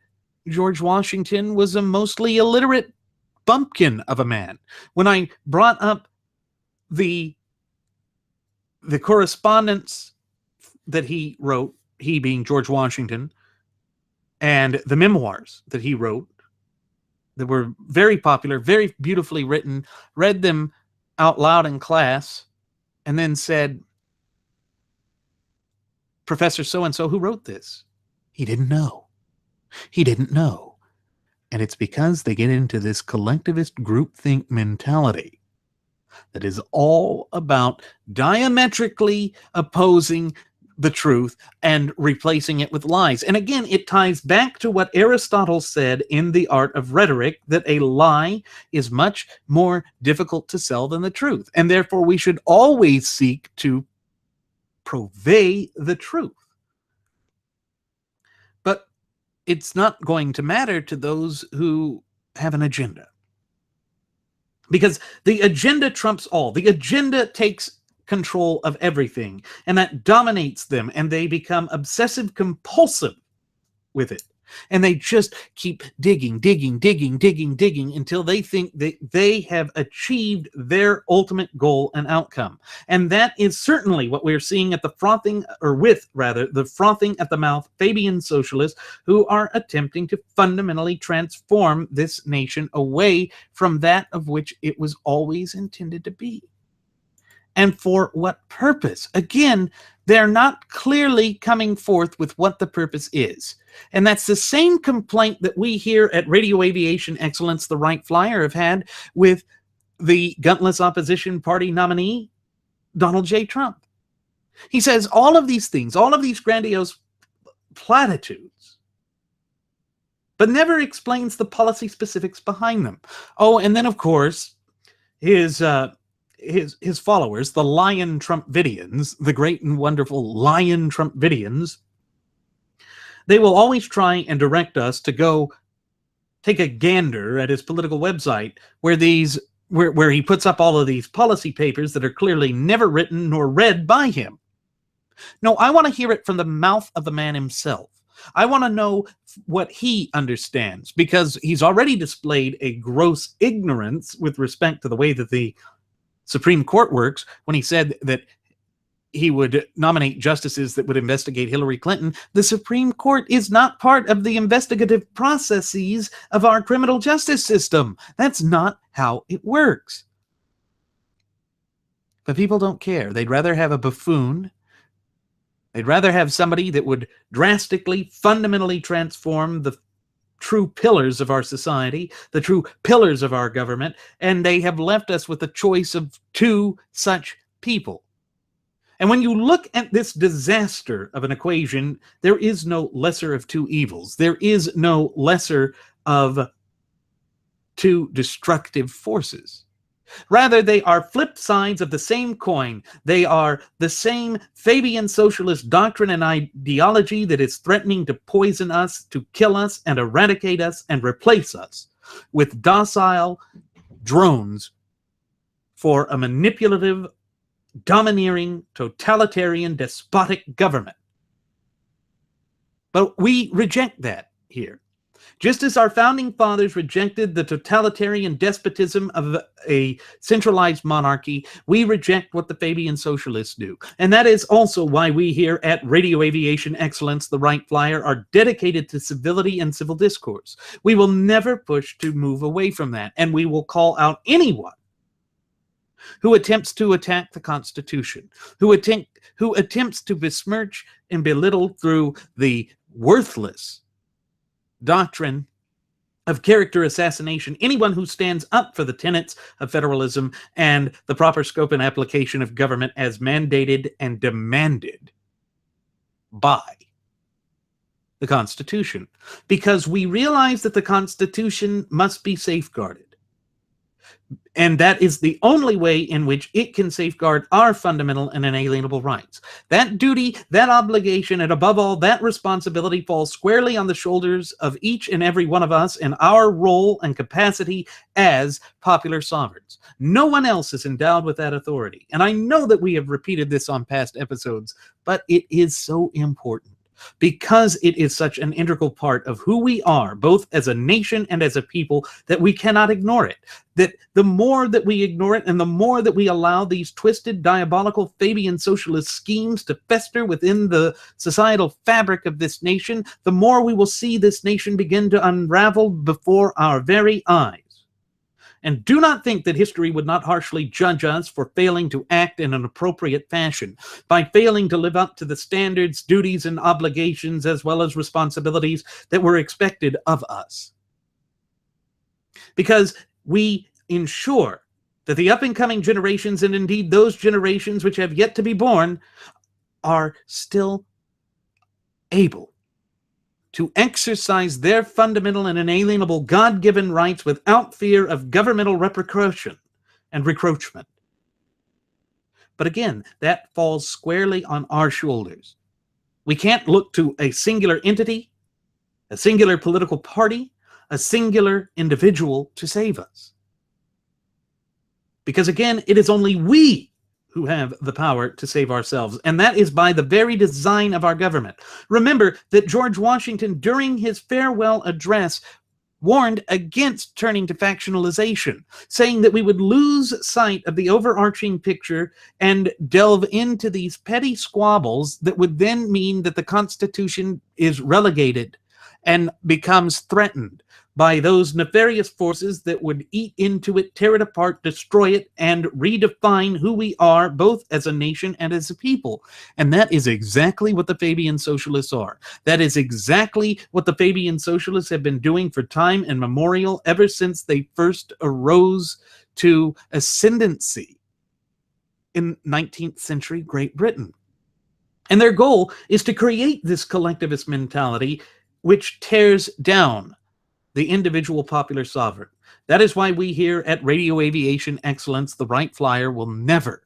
George Washington was a mostly illiterate bumpkin of a man. When I brought up the correspondence that he wrote, he being George Washington, and the memoirs that he wrote that were very popular, very beautifully written, read them out loud in class, and then said, Professor so-and-so who wrote this, he didn't know. He didn't know. And it's because they get into this collectivist groupthink mentality that is all about diametrically opposing the truth and replacing it with lies. And again, it ties back to what Aristotle said in The Art of Rhetoric, that a lie is much more difficult to sell than the truth. And therefore, we should always seek to purvey the truth. But it's not going to matter to those who have an agenda. Because the agenda trumps all. The agenda takes control of everything, and that dominates them, and they become obsessive compulsive with it, and they just keep digging until they think that they have achieved their ultimate goal and outcome. And that is certainly what we're seeing at the frothing at the mouth Fabian Socialists, who are attempting to fundamentally transform this nation away from that of which it was always intended to be. And for what purpose? Again, they're not clearly coming forth with what the purpose is. And that's the same complaint that we here at Radio Aviation Excellence, the Wright Flyer, have had with the gutless opposition party nominee, Donald J. Trump. He says all of these things, all of these grandiose platitudes, but never explains the policy specifics behind them. Oh, and then, of course, his followers, the Lion Trumpidians, the great and wonderful Lion Trumpidians, they will always try and direct us to go take a gander at his political website where he puts up all of these policy papers that are clearly never written nor read by him. No, I want to hear it from the mouth of the man himself. I want to know what he understands, because he's already displayed a gross ignorance with respect to the way that the Supreme Court works when he said that he would nominate justices that would investigate Hillary Clinton. The Supreme Court is not part of the investigative processes of our criminal justice system. That's not how it works. But people don't care. They'd rather have a buffoon. They'd rather have somebody that would drastically, fundamentally transform the true pillars of our society, the true pillars of our government, and they have left us with a choice of two such people. And when you look at this disaster of an equation, there is no lesser of two evils. There is no lesser of two destructive forces. Rather, they are flip sides of the same coin. They are the same Fabian Socialist doctrine and ideology that is threatening to poison us, to kill us, and eradicate us, and replace us with docile drones for a manipulative, domineering, totalitarian, despotic government. But we reject that here. Just as our founding fathers rejected the totalitarian despotism of a centralized monarchy, we reject what the Fabian Socialists do. And that is also why we here at Radio Aviation Excellence, the Wright Flyer, are dedicated to civility and civil discourse. We will never push to move away from that, and we will call out anyone who attempts to attack the Constitution, who attempts to besmirch and belittle through the worthless doctrine of character assassination anyone who stands up for the tenets of federalism and the proper scope and application of government as mandated and demanded by the Constitution. Because we realize that the Constitution must be safeguarded. And that is the only way in which it can safeguard our fundamental and inalienable rights. That duty, that obligation, and above all, that responsibility falls squarely on the shoulders of each and every one of us in our role and capacity as popular sovereigns. No one else is endowed with that authority. And I know that we have repeated this on past episodes, but it is so important, because it is such an integral part of who we are, both as a nation and as a people, that we cannot ignore it. That the more that we ignore it and the more that we allow these twisted, diabolical Fabian Socialist schemes to fester within the societal fabric of this nation, the more we will see this nation begin to unravel before our very eyes. And do not think that history would not harshly judge us for failing to act in an appropriate fashion, by failing to live up to the standards, duties, and obligations, as well as responsibilities that were expected of us. Because we ensure that the up-and-coming generations, and indeed those generations which have yet to be born, are still able to exercise their fundamental and inalienable God-given rights without fear of governmental repercussion and recroachment. But again, that falls squarely on our shoulders. We can't look to a singular entity, a singular political party, a singular individual to save us. Because again, it is only we who have the power to save ourselves, and that is by the very design of our government. Remember that George Washington, during his farewell address, warned against turning to factionalization, saying that we would lose sight of the overarching picture and delve into these petty squabbles that would then mean that the Constitution is relegated and becomes threatened by those nefarious forces that would eat into it, tear it apart, destroy it, and redefine who we are, both as a nation and as a people. And that is exactly what the Fabian Socialists are. That is exactly what the Fabian Socialists have been doing for time immemorial, ever since they first arose to ascendancy in 19th century Great Britain. And their goal is to create this collectivist mentality which tears down the individual popular sovereign. That is why we here at Radio Aviation Excellence, the Wright Flyer, will never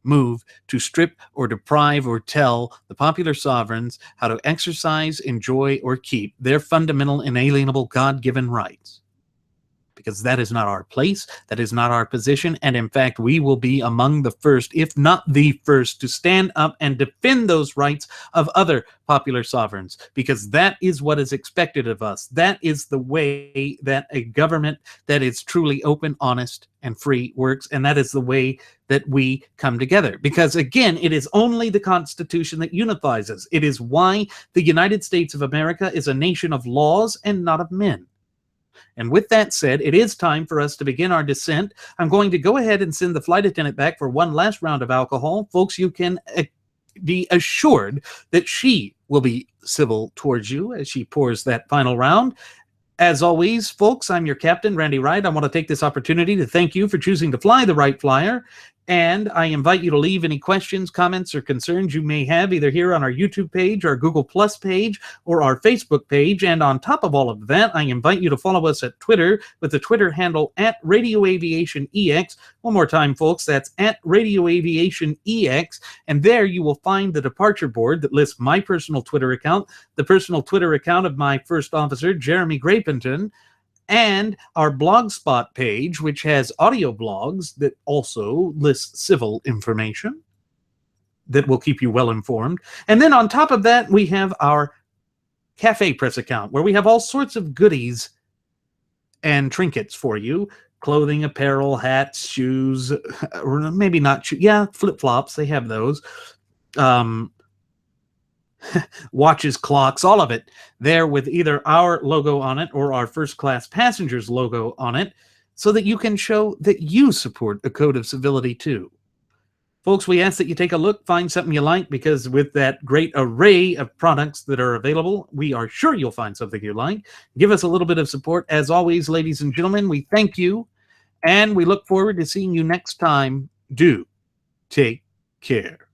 move to strip or deprive or tell the popular sovereigns how to exercise, enjoy, or keep their fundamental, inalienable, God-given rights. because that is not our place, that is not our position, and in fact, we will be among the first, if not the first, to stand up and defend those rights of other popular sovereigns, because that is what is expected of us. That is the way that a government that is truly open, honest, and free works, and that is the way that we come together. Because again, it is only the Constitution that unifies us. It is why the United States of America is a nation of laws and not of men. And with that said, it is time for us to begin our descent. I'm going to go ahead and send the flight attendant back for one last round of alcohol. Folks, you can be assured that she will be civil towards you as she pours that final round. As always, folks, I'm your captain, Randy Wright. I want to take this opportunity to thank you for choosing to fly the Wright Flyer. And I invite you to leave any questions, comments, or concerns you may have either here on our YouTube page, our Google Plus page, or our Facebook page. And on top of all of that, I invite you to follow us at Twitter with the Twitter handle @RadioAviationEX. One more time, folks, that's @RadioAviationEX. And there you will find the departure board that lists my personal Twitter account, the personal Twitter account of my first officer, Jeremy Grapington, and our Blogspot page, which has audio blogs that also list civil information that will keep you well informed. And then on top of that, we have our Cafe Press account, where we have all sorts of goodies and trinkets for you. Clothing, apparel, hats, shoes, or maybe not shoes. Yeah, flip-flops, they have those. Watches, clocks, all of it there with either our logo on it or our first class passengers logo on it, so that you can show that you support a code of civility too. Folks, we ask that you take a look, find something you like, because with that great array of products that are available, we are sure you'll find something you like. Give us a little bit of support. As always, ladies and gentlemen, we thank you, and we look forward to seeing you next time. Do take care.